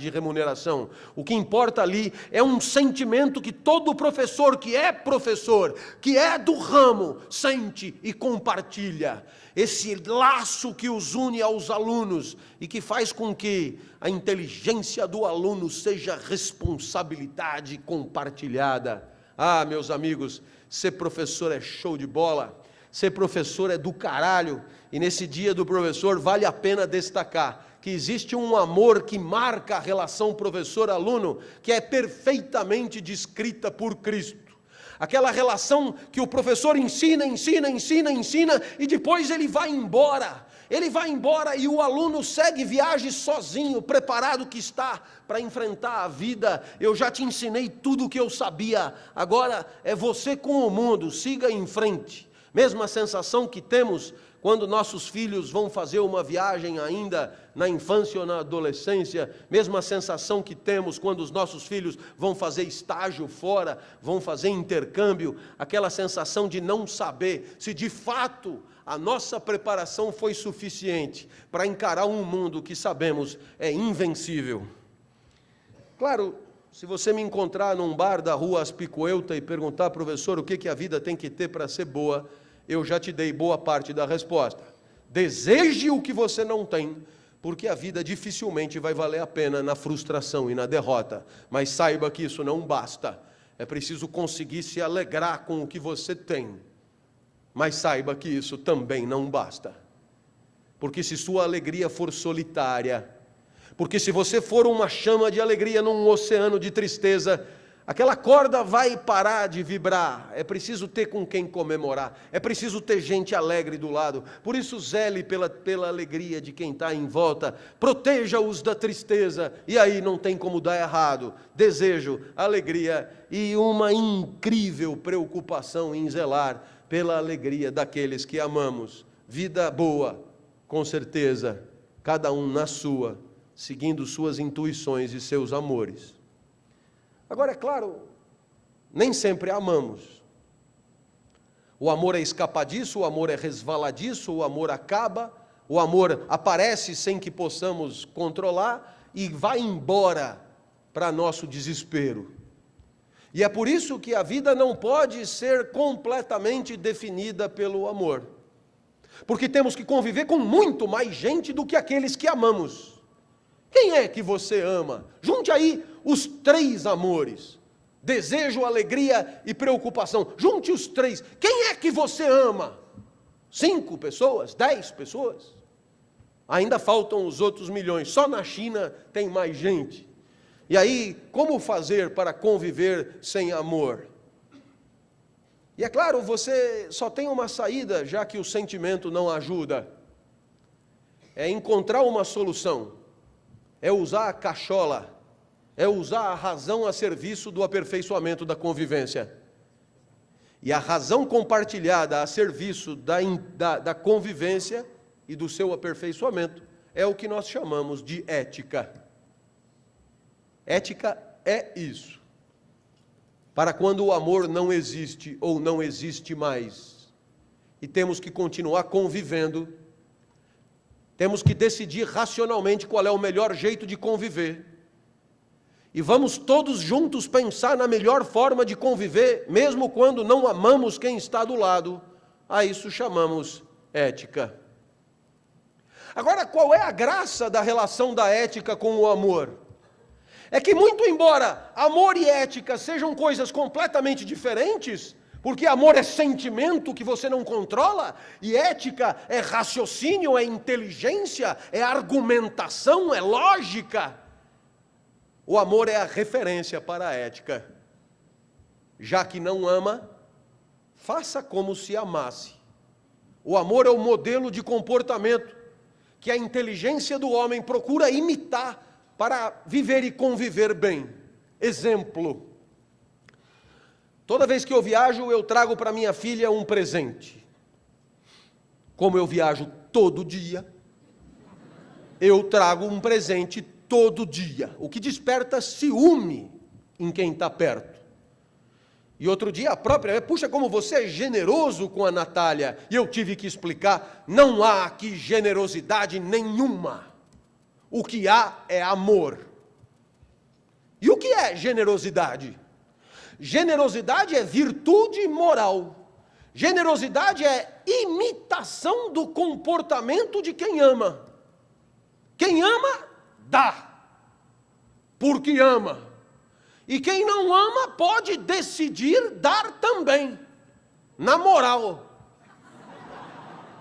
remuneração. O que importa ali é um sentimento que todo professor, que é do ramo, sente e compartilha. Esse laço que os une aos alunos e que faz com que a inteligência do aluno seja responsabilidade compartilhada. Ah, meus amigos, ser professor é show de bola, ser professor é do caralho, e nesse dia do professor vale a pena destacar que existe um amor que marca a relação professor-aluno, que é perfeitamente descrita por Cristo. Aquela relação que o professor ensina, e depois ele vai embora. Ele vai embora e o aluno segue viagem sozinho, preparado que está para enfrentar a vida. Eu já te ensinei tudo o que eu sabia, agora é você com o mundo, siga em frente. Mesma sensação que temos quando nossos filhos vão fazer uma viagem ainda na infância ou na adolescência, mesma sensação que temos quando os nossos filhos vão fazer estágio fora, vão fazer intercâmbio, aquela sensação de não saber se de fato a nossa preparação foi suficiente para encarar um mundo que sabemos é invencível. Claro, se você me encontrar num bar da rua Aspicuelta e perguntar, professor, o que a vida tem que ter para ser boa, eu já te dei boa parte da resposta. Deseje o que você não tem, porque a vida dificilmente vai valer a pena na frustração e na derrota. Mas saiba que isso não basta. É preciso conseguir se alegrar com o que você tem. Mas saiba que isso também não basta. Porque se sua alegria for solitária, porque se você for uma chama de alegria num oceano de tristeza, aquela corda vai parar de vibrar. É preciso ter com quem comemorar. É preciso ter gente alegre do lado. Por isso, zele pela alegria de quem está em volta. Proteja-os da tristeza. E aí não tem como dar errado. Desejo, alegria e uma incrível preocupação em zelar pela alegria daqueles que amamos. Vida boa, com certeza, cada um na sua, seguindo suas intuições e seus amores. Agora, é claro, nem sempre amamos. O amor é escapadiço, o amor é resvaladiço, o amor acaba, o amor aparece sem que possamos controlar e vai embora para nosso desespero. E é por isso que a vida não pode ser completamente definida pelo amor. Porque temos que conviver com muito mais gente do que aqueles que amamos. Quem é que você ama? Junte aí os 3 amores. Desejo, alegria e preocupação. Junte os 3. Quem é que você ama? 5 pessoas? 10 pessoas? Ainda faltam os outros milhões. Só na China tem mais gente. E aí, como fazer para conviver sem amor? E é claro, você só tem uma saída, já que o sentimento não ajuda. É encontrar uma solução. É usar a cachola. É usar a razão a serviço do aperfeiçoamento da convivência. E a razão compartilhada a serviço da convivência e do seu aperfeiçoamento é o que nós chamamos de ética. Ética é isso. Para quando o amor não existe ou não existe mais, e temos que continuar convivendo, temos que decidir racionalmente qual é o melhor jeito de conviver. E vamos todos juntos pensar na melhor forma de conviver, mesmo quando não amamos quem está do lado. A isso chamamos ética. Agora, qual é a graça da relação da ética com o amor? É que, muito embora amor e ética sejam coisas completamente diferentes, porque amor é sentimento que você não controla, e ética é raciocínio, é inteligência, é argumentação, é lógica. O amor é a referência para a ética. Já que não ama, faça como se amasse. O amor é o modelo de comportamento que a inteligência do homem procura imitar para viver e conviver bem. Exemplo. Toda vez que eu viajo, eu trago para minha filha um presente. Como eu viajo todo dia, eu trago um presente todo dia, o que desperta ciúme em quem está perto. E outro dia a própria, puxa, como você é generoso com a Natália. E eu tive que explicar, não há aqui generosidade nenhuma. O que há é amor. E o que é generosidade? Generosidade é virtude moral. Generosidade é imitação do comportamento de quem ama. Quem ama, dá. Porque ama. E quem não ama pode decidir dar também. Na moral.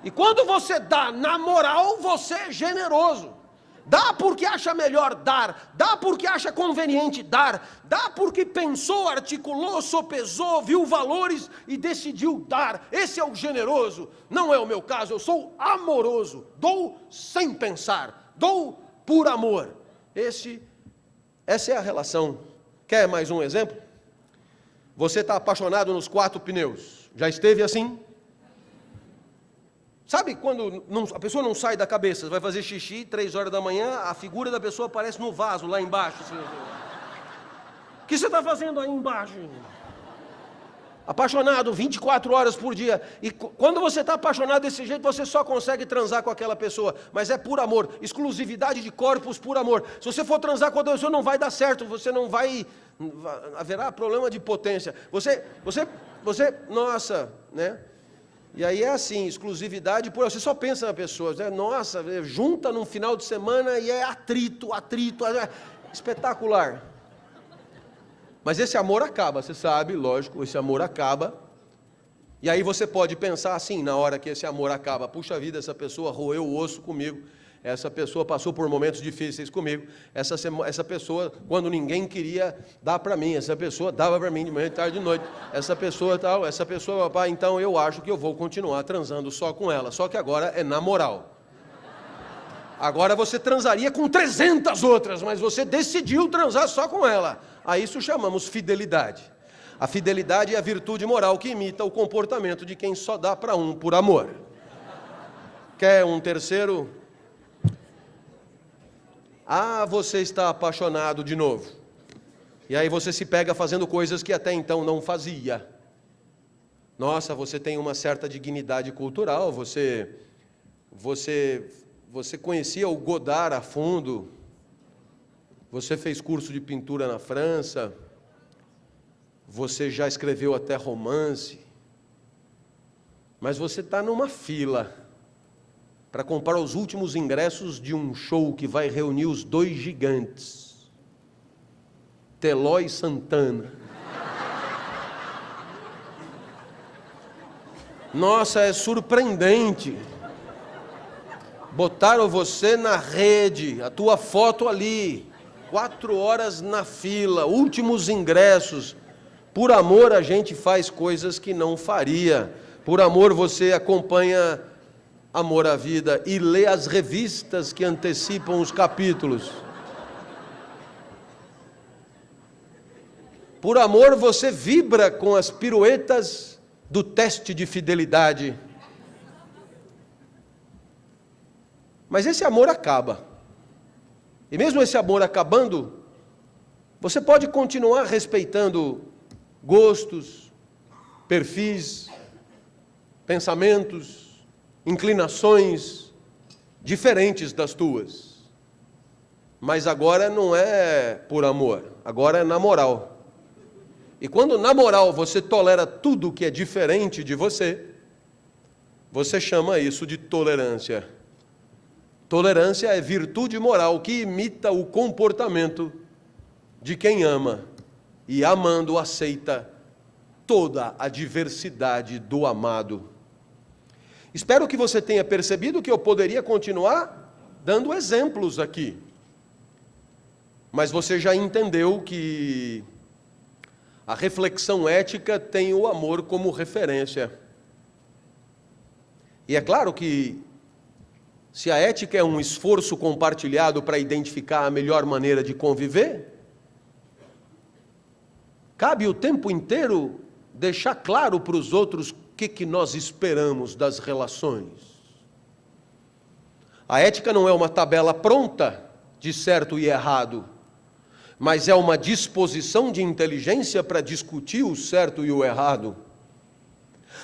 E quando você dá na moral, você é generoso. Dá porque acha melhor dar, dá porque acha conveniente dar, dá porque pensou, articulou, sopesou, viu valores e decidiu dar. Esse é o generoso. Não é o meu caso, eu sou amoroso. Dou sem pensar, dou por amor. Essa é a relação. Quer mais um exemplo? Você está apaixonado nos 4 pneus. Já esteve assim? Sabe quando a pessoa não sai da cabeça, vai fazer xixi, 3 horas da manhã, a figura da pessoa aparece no vaso, lá embaixo. Assim. O que você está fazendo aí embaixo? Apaixonado 24 horas por dia. E quando você está apaixonado desse jeito, você só consegue transar com aquela pessoa. Mas é por amor, exclusividade de corpos por amor. Se você for transar com outra pessoa, não vai dar certo, você não vai... haverá problema de potência. Você, nossa, né? E aí é assim, exclusividade, você só pensa na pessoa, né? Nossa, junta num final de semana e é atrito, espetacular. Mas esse amor acaba, você sabe, lógico, esse amor acaba. E aí você pode pensar assim, na hora que esse amor acaba: puxa vida, essa pessoa roeu o osso comigo, essa pessoa passou por momentos difíceis comigo, essa pessoa, quando ninguém queria dar para mim, essa pessoa dava para mim de manhã, de tarde, de noite, essa pessoa tal, essa pessoa, papai, então eu acho que eu vou continuar transando só com ela, só que agora é na moral. Agora você transaria com 300 outras, mas você decidiu transar só com ela. A isso chamamos fidelidade. A fidelidade é a virtude moral que imita o comportamento de quem só dá para um por amor. Quer um terceiro? Ah, você está apaixonado de novo. E aí você se pega fazendo coisas que até então não fazia. Nossa, você tem uma certa dignidade cultural, você conhecia o Godard a fundo, você fez curso de pintura na França, você já escreveu até romance, mas você está numa fila para comprar os últimos ingressos de um show que vai reunir os dois gigantes, Teló e Santana. Nossa, é surpreendente. Botaram você na rede, a tua foto ali, 4 horas na fila, últimos ingressos. Por amor a gente faz coisas que não faria. Por amor você acompanha Amor à Vida e lê as revistas que antecipam os capítulos. Por amor você vibra com as piruetas do teste de fidelidade. Mas esse amor acaba. E mesmo esse amor acabando, você pode continuar respeitando gostos, perfis, pensamentos, inclinações diferentes das tuas. Mas agora não é por amor, agora é na moral. E quando na moral você tolera tudo que é diferente de você, você chama isso de tolerância. Tolerância é virtude moral que imita o comportamento de quem ama e, amando, aceita toda a diversidade do amado. Espero que você tenha percebido que eu poderia continuar dando exemplos aqui. Mas você já entendeu que a reflexão ética tem o amor como referência. E é claro que se a ética é um esforço compartilhado para identificar a melhor maneira de conviver, cabe o tempo inteiro deixar claro para os outros o que nós esperamos das relações. A ética não é uma tabela pronta de certo e errado, mas é uma disposição de inteligência para discutir o certo e o errado.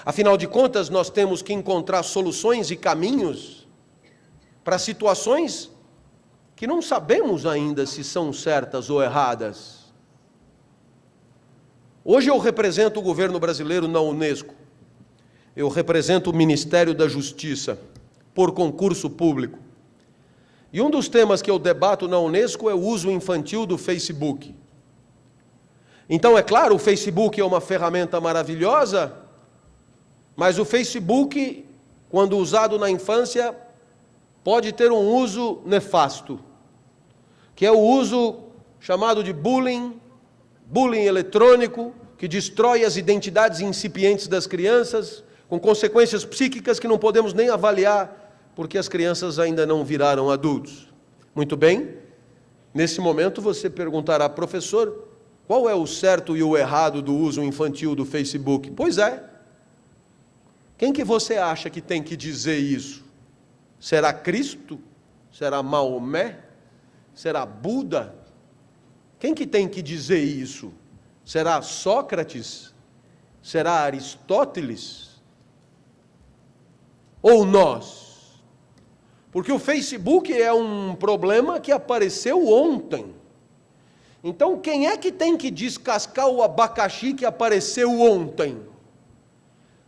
Afinal de contas, nós temos que encontrar soluções e caminhos para situações que não sabemos ainda se são certas ou erradas. Hoje eu represento o governo brasileiro na Unesco. Eu represento o Ministério da Justiça, por concurso público. E um dos temas que eu debato na Unesco é o uso infantil do Facebook. Então, é claro, o Facebook é uma ferramenta maravilhosa, mas o Facebook, quando usado na infância, pode ter um uso nefasto, que é o uso chamado de bullying eletrônico, que destrói as identidades incipientes das crianças, com consequências psíquicas que não podemos nem avaliar, porque as crianças ainda não viraram adultos. Muito bem, nesse momento você perguntará: professor, qual é o certo e o errado do uso infantil do Facebook? Pois é. Quem que você acha que tem que dizer isso? Será Cristo? Será Maomé? Será Buda? Quem que tem que dizer isso? Será Sócrates? Será Aristóteles? Ou nós? Porque o Facebook é um problema que apareceu ontem. Então, quem é que tem que descascar o abacaxi que apareceu ontem?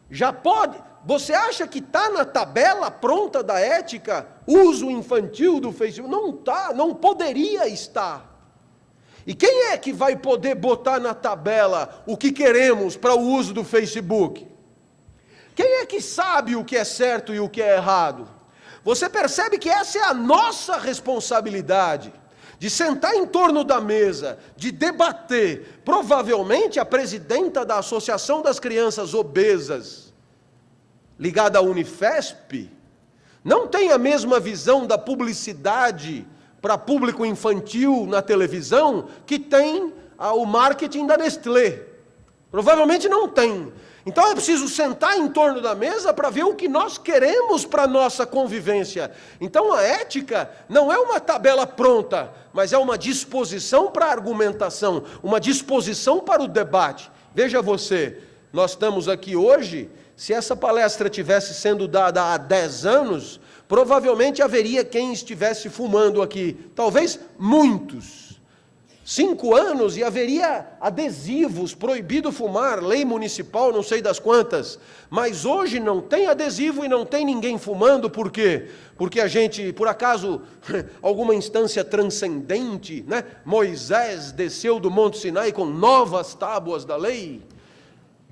Já pode? Você acha que está na tabela pronta da ética uso infantil do Facebook? Não está, não poderia estar. E quem é que vai poder botar na tabela o que queremos para o uso do Facebook? Quem é que sabe o que é certo e o que é errado? Você percebe que essa é a nossa responsabilidade, de sentar em torno da mesa, de debater. Provavelmente a presidenta da Associação das Crianças Obesas, ligada à Unifesp, não tem a mesma visão da publicidade para público infantil na televisão que tem o marketing da Nestlé. Provavelmente não tem. Então é preciso sentar em torno da mesa para ver o que nós queremos para a nossa convivência. Então a ética não é uma tabela pronta, mas é uma disposição para a argumentação, uma disposição para o debate. Veja você, nós estamos aqui hoje, se essa palestra tivesse sendo dada há 10 anos, provavelmente haveria quem estivesse fumando aqui, talvez muitos. 5 anos e haveria adesivos, proibido fumar, lei municipal, não sei das quantas. Mas hoje não tem adesivo e não tem ninguém fumando, por quê? Porque a gente, por acaso, alguma instância transcendente, né? Moisés desceu do Monte Sinai com novas tábuas da lei?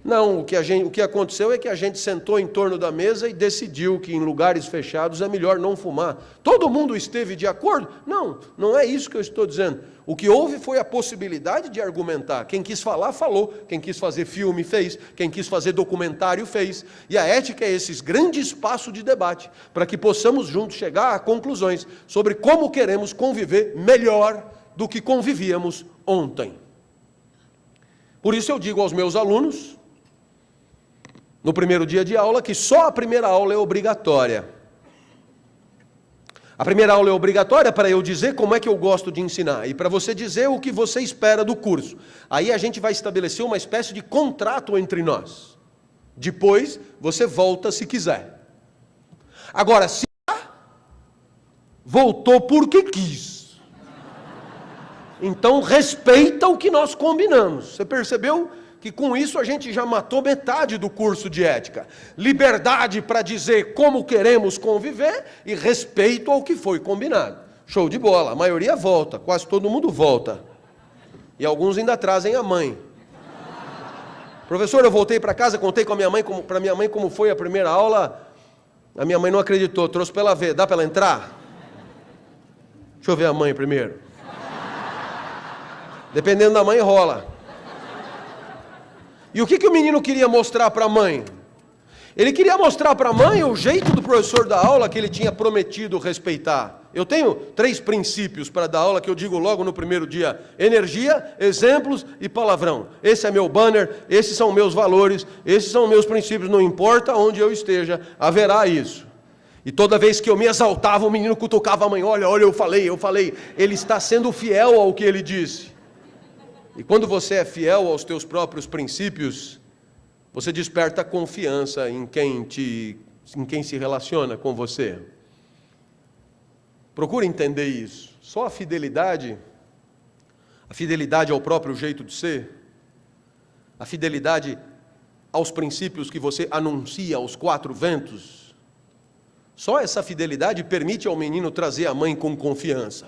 Não, o que aconteceu é que a gente sentou em torno da mesa e decidiu que em lugares fechados é melhor não fumar. Todo mundo esteve de acordo? Não, não é isso que eu estou dizendo. O que houve foi a possibilidade de argumentar. Quem quis falar, falou. Quem quis fazer filme, fez. Quem quis fazer documentário, fez. E a ética é esse grande espaço de debate, para que possamos juntos chegar a conclusões sobre como queremos conviver melhor do que convivíamos ontem. Por isso eu digo aos meus alunos, no primeiro dia de aula, que só a primeira aula é obrigatória. A primeira aula é obrigatória para eu dizer como é que eu gosto de ensinar e para você dizer o que você espera do curso. Aí a gente vai estabelecer uma espécie de contrato entre nós. Depois você volta se quiser. Agora, se voltou porque quis, então respeita o que nós combinamos. Você percebeu que com isso a gente já matou metade do curso de ética. Liberdade para dizer como queremos conviver e respeito ao que foi combinado. Show de bola, a maioria volta, quase todo mundo volta. E alguns ainda trazem a mãe. Professor, eu voltei para casa, contei com a minha mãe, para minha mãe como foi a primeira aula. A minha mãe não acreditou, trouxe para ela ver. Dá para ela entrar? Deixa eu ver a mãe primeiro. Dependendo da mãe, rola. E o que o menino queria mostrar para a mãe? Ele queria mostrar para a mãe o jeito do professor da aula que ele tinha prometido respeitar. Eu tenho 3 princípios para dar aula que eu digo logo no primeiro dia. Energia, exemplos e palavrão. Esse é meu banner, esses são meus valores, esses são meus princípios, não importa onde eu esteja, haverá isso. E toda vez que eu me exaltava, o menino cutucava a mãe, olha, eu falei. Ele está sendo fiel ao que ele disse. E quando você é fiel aos teus próprios princípios, você desperta confiança em quem se relaciona com você. Procure entender isso. Só a fidelidade ao próprio jeito de ser, a fidelidade aos princípios que você anuncia aos 4 ventos, só essa fidelidade permite ao menino trazer a mãe com confiança.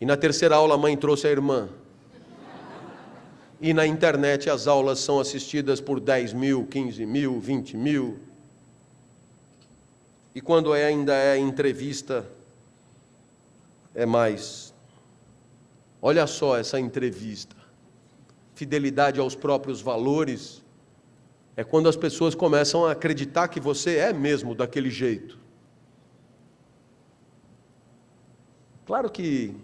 E na terceira aula a mãe trouxe a irmã. E na internet as aulas são assistidas por 10 mil, 15 mil, 20 mil. E quando ainda é entrevista, é mais. Olha só essa entrevista. Fidelidade aos próprios valores é quando as pessoas começam a acreditar que você é mesmo daquele jeito. Claro que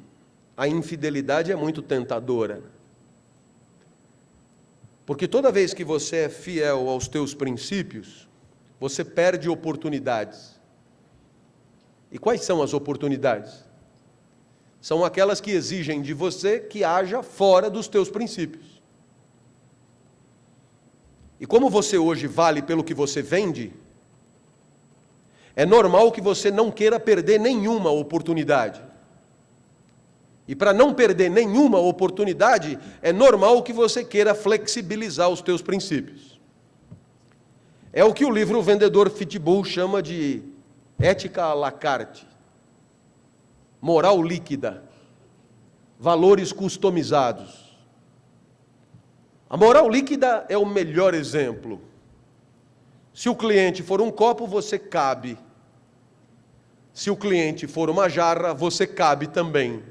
a infidelidade é muito tentadora. Porque toda vez que você é fiel aos teus princípios, você perde oportunidades. E quais são as oportunidades? São aquelas que exigem de você que haja fora dos teus princípios. E como você hoje vale pelo que você vende, é normal que você não queira perder nenhuma oportunidade. E para não perder nenhuma oportunidade, é normal que você queira flexibilizar os teus princípios. É o que o livro Vendedor Pitbull chama de ética à la carte, moral líquida. valores customizados. A moral líquida é o melhor exemplo. Se o cliente for um copo, você cabe. Se o cliente for uma jarra, você cabe também.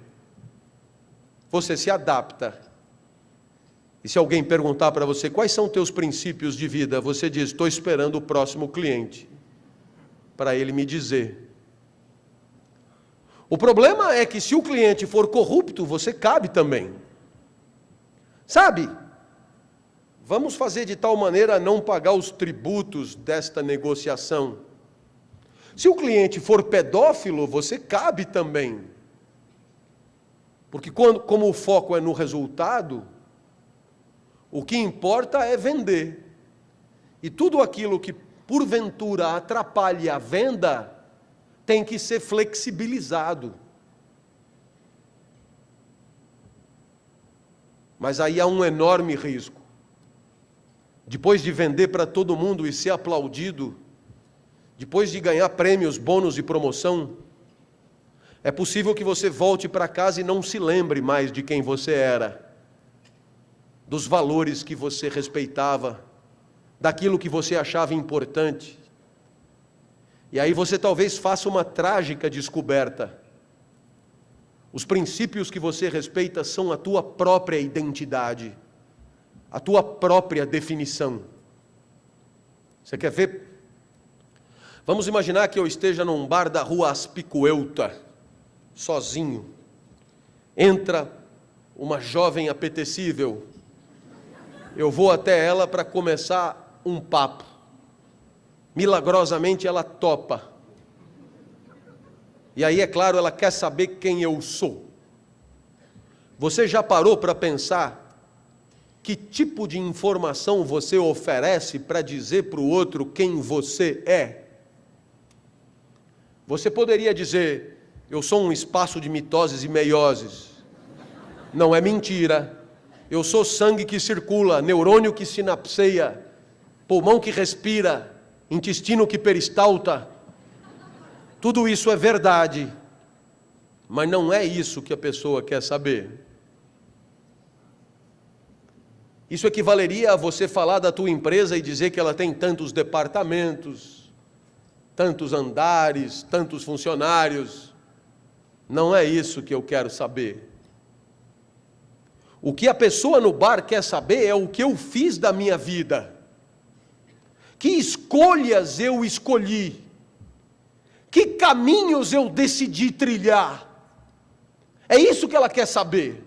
Você se adapta. E se alguém perguntar para você quais são teus princípios de vida, você diz: estou esperando o próximo cliente para ele me dizer. O problema é que se o cliente for corrupto, você cabe também. Sabe? Vamos fazer de tal maneira a não pagar os tributos desta negociação. Se o cliente for pedófilo, você cabe também. Porque como o foco é no resultado, o que importa é vender. E tudo aquilo que porventura atrapalhe a venda tem que ser flexibilizado. Mas aí há um enorme risco. Depois de vender para todo mundo e ser aplaudido, depois de ganhar prêmios, bônus e promoção, é possível que você volte para casa e não se lembre mais de quem você era, dos valores que você respeitava, daquilo que você achava importante. E aí você talvez faça uma trágica descoberta. Os princípios que você respeita são a tua própria identidade, a tua própria definição. Você quer ver? Vamos imaginar que eu esteja num bar da rua Aspicuelta, sozinho. Entra uma jovem apetecível. Eu vou até ela para começar um papo. Milagrosamente ela topa. E aí, é claro, ela quer saber quem eu sou. Você já parou para pensar que tipo de informação você oferece para dizer para o outro quem você é? Você poderia dizer: eu sou um espaço de mitoses e meioses. Não é mentira. Eu sou sangue que circula, neurônio que sinapseia, pulmão que respira, intestino que peristalta. Tudo isso é verdade, mas não é isso que a pessoa quer saber. Isso equivaleria a você falar da tua empresa e dizer que ela tem tantos departamentos, tantos andares, tantos funcionários. Não é isso que eu quero saber. O que a pessoa no bar quer saber é o que eu fiz da minha vida. Que escolhas eu escolhi? Que caminhos eu decidi trilhar? É isso que ela quer saber.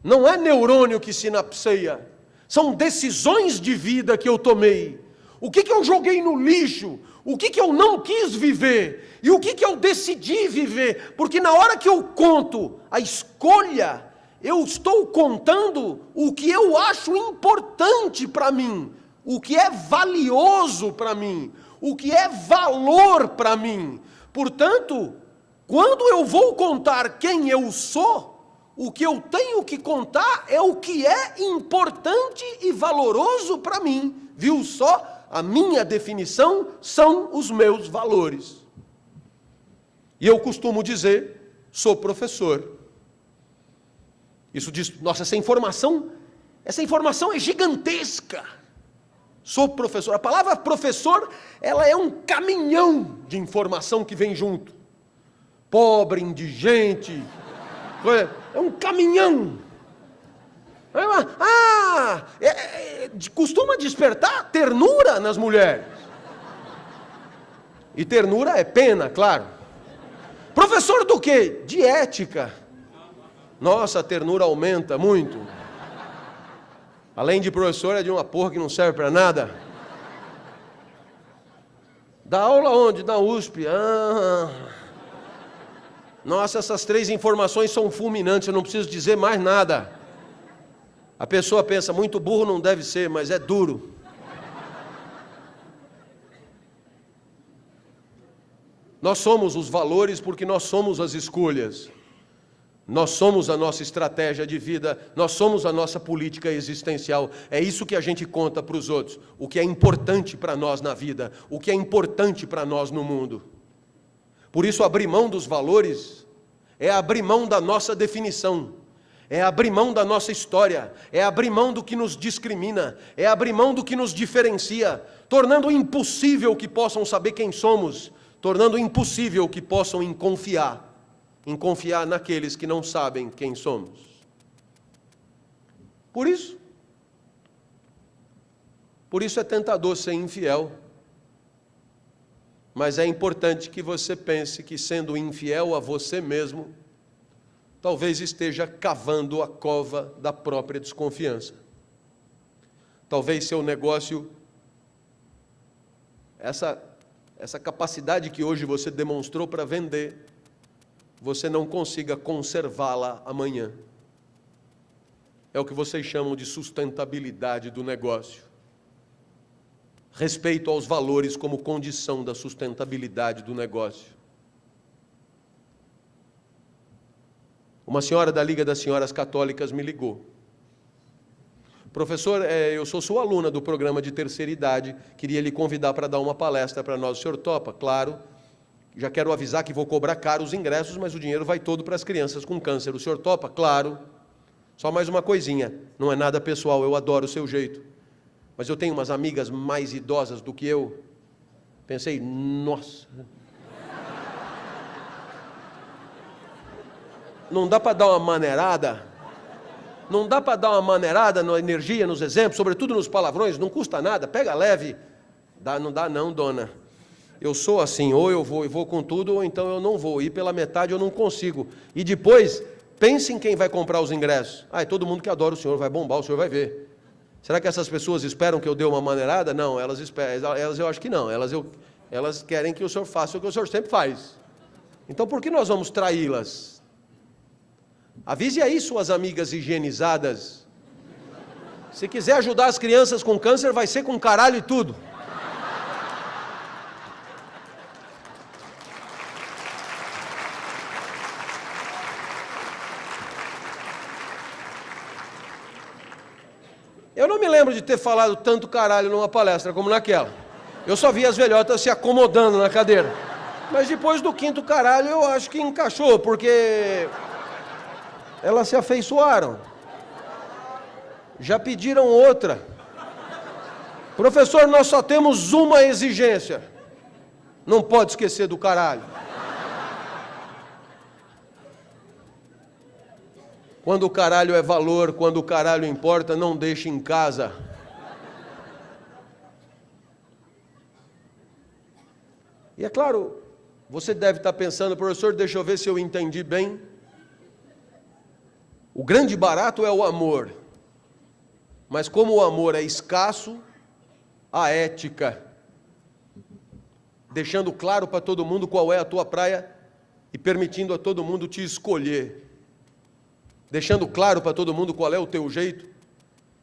Não é neurônio que sinapseia. São decisões de vida que eu tomei. O que eu joguei no lixo? O que eu não quis viver? E o que eu decidi viver? Porque na hora que eu conto a escolha, eu estou contando o que eu acho importante para mim, o que é valioso para mim, o que é valor para mim. Portanto, quando eu vou contar quem eu sou, o que eu tenho que contar é o que é importante e valoroso para mim. Viu só? A minha definição são os meus valores. E eu costumo dizer: sou professor. Isso diz: nossa, essa informação é gigantesca. Sou professor. A palavra professor, ela é um caminhão de informação que vem junto. Pobre, indigente, é um caminhão. Costuma despertar ternura nas mulheres. E ternura é pena, claro. Professor do quê? De ética. Nossa, a ternura aumenta muito. Além de professor, é de uma porra que não serve para nada. Dá aula onde? Na USP. Nossa, essas 3 informações são fulminantes, eu não preciso dizer mais nada. A pessoa pensa: muito burro não deve ser, mas é duro. Nós somos os valores porque nós somos as escolhas. Nós somos a nossa estratégia de vida, nós somos a nossa política existencial. É isso que a gente conta para os outros, o que é importante para nós na vida, o que é importante para nós no mundo. Por isso, abrir mão dos valores é abrir mão da nossa definição, é abrir mão da nossa história, é abrir mão do que nos discrimina, é abrir mão do que nos diferencia, tornando impossível que possam saber quem somos, tornando impossível que possam confiar naqueles que não sabem quem somos. Por isso é tentador ser infiel, mas é importante que você pense que, sendo infiel a você mesmo, talvez esteja cavando a cova da própria desconfiança. Talvez seu negócio, essa capacidade que hoje você demonstrou para vender, você não consiga conservá-la amanhã. É o que vocês chamam de sustentabilidade do negócio. Respeito aos valores como condição da sustentabilidade do negócio. Uma senhora da Liga das Senhoras Católicas me ligou. Professor, eu sou sua aluna do programa de terceira idade, queria lhe convidar para dar uma palestra para nós. O senhor topa? Claro. Já quero avisar que vou cobrar caro os ingressos, mas o dinheiro vai todo para as crianças com câncer. O senhor topa? Claro. Só mais uma coisinha, não é nada pessoal, eu adoro o seu jeito. Mas eu tenho umas amigas mais idosas do que eu. Pensei, nossa. Não dá para dar uma maneirada? Não dá para dar uma maneirada na energia, nos exemplos, sobretudo nos palavrões? Não custa nada, pega leve. Não dá não, dona. Eu sou assim, ou eu vou com tudo, ou então eu não vou. Ir pela metade eu não consigo. E depois, pense em quem vai comprar os ingressos. É todo mundo que adora o senhor, vai bombar, o senhor vai ver. Será que essas pessoas esperam que eu dê uma maneirada? Não, elas esperam, elas eu acho que não. Elas querem que o senhor faça o que o senhor sempre faz. Então por que nós vamos traí-las? Avise aí suas amigas higienizadas. Se quiser ajudar as crianças com câncer, vai ser com caralho e tudo. Eu não me lembro de ter falado tanto caralho numa palestra como naquela. Eu só vi as velhotas se acomodando na cadeira. Mas depois do quinto caralho eu acho que encaixou, porque elas se afeiçoaram. Já pediram outra. Professor, nós só temos uma exigência. Não pode esquecer do caralho. Quando o caralho é valor, quando o caralho importa, não deixe em casa. E é claro, você deve estar pensando, professor, deixa eu ver se eu entendi bem. O grande barato é o amor. Mas como o amor é escasso, a ética, deixando claro para todo mundo qual é a tua praia e permitindo a todo mundo te escolher. Deixando claro para todo mundo qual é o teu jeito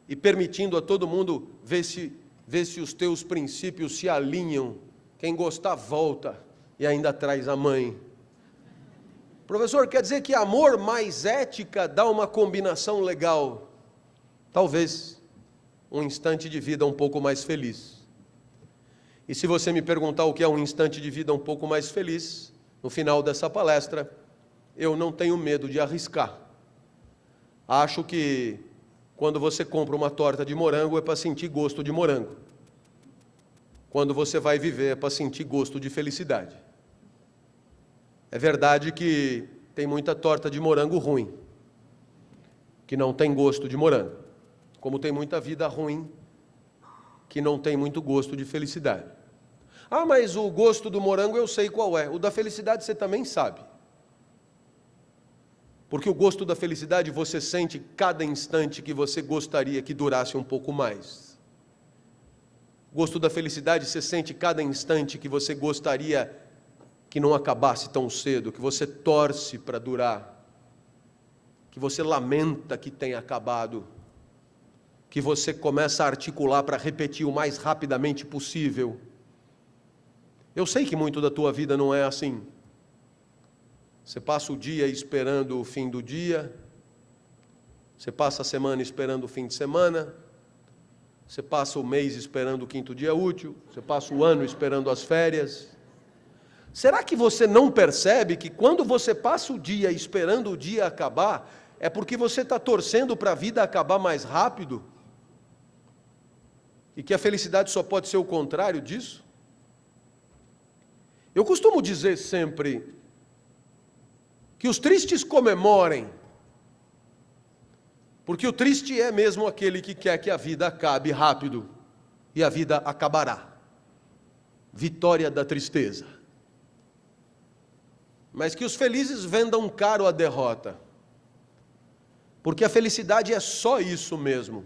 e permitindo a todo mundo ver se os teus princípios se alinham. Quem gostar, volta e ainda traz a mãe. Professor, quer dizer que amor mais ética dá uma combinação legal? Talvez um instante de vida um pouco mais feliz. E se você me perguntar o que é um instante de vida um pouco mais feliz, no final dessa palestra, eu não tenho medo de arriscar. Acho que quando você compra uma torta de morango é para sentir gosto de morango. Quando você vai viver é para sentir gosto de felicidade. É verdade que tem muita torta de morango ruim, que não tem gosto de morango. Como tem muita vida ruim, que não tem muito gosto de felicidade. Ah, mas o gosto do morango eu sei qual é. O da felicidade você também sabe. Porque o gosto da felicidade você sente cada instante que você gostaria que durasse um pouco mais. O gosto da felicidade você sente cada instante que você gostaria que não acabasse tão cedo, que você torce para durar, que você lamenta que tenha acabado, que você começa a articular para repetir o mais rapidamente possível. Eu sei que muito da tua vida não é assim. Você passa o dia esperando o fim do dia, você passa a semana esperando o fim de semana, você passa o mês esperando o quinto dia útil, você passa o ano esperando as férias. Será que você não percebe que quando você passa o dia esperando o dia acabar, é porque você está torcendo para a vida acabar mais rápido? E que a felicidade só pode ser o contrário disso? Eu costumo dizer sempre que os tristes comemorem, porque o triste é mesmo aquele que quer que a vida acabe rápido, e a vida acabará. Vitória da tristeza. Mas que os felizes vendam caro a derrota, porque a felicidade é só isso mesmo,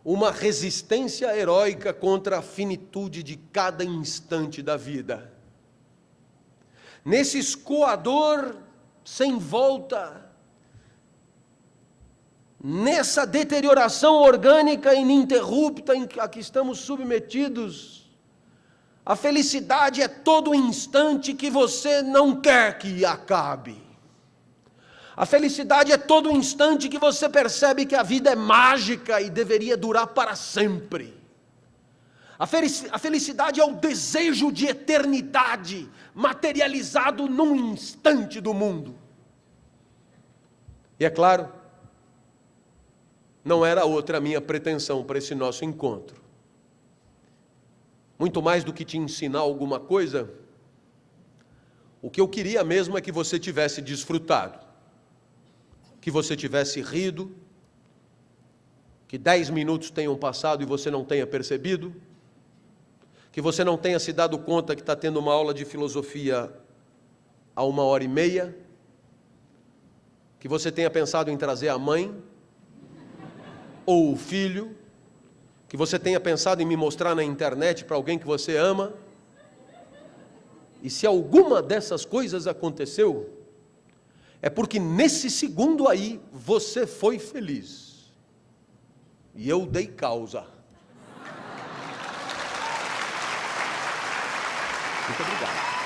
uma resistência heróica contra a finitude de cada instante da vida. Nesse escoador sem volta, nessa deterioração orgânica ininterrupta a que estamos submetidos, a felicidade é todo instante que você não quer que acabe. A felicidade é todo instante que você percebe que a vida é mágica e deveria durar para sempre. A felicidade é o desejo de eternidade materializado num instante do mundo. E é claro, não era outra a minha pretensão para esse nosso encontro. Muito mais do que te ensinar alguma coisa, o que eu queria mesmo é que você tivesse desfrutado, que você tivesse rido, que 10 minutos tenham passado e você não tenha percebido, que você não tenha se dado conta que está tendo uma aula de filosofia há 1h30, que você tenha pensado em trazer a mãe, ou o filho, que você tenha pensado em me mostrar na internet para alguém que você ama. E se alguma dessas coisas aconteceu, é porque nesse segundo aí você foi feliz. E eu dei causa. Muito obrigado.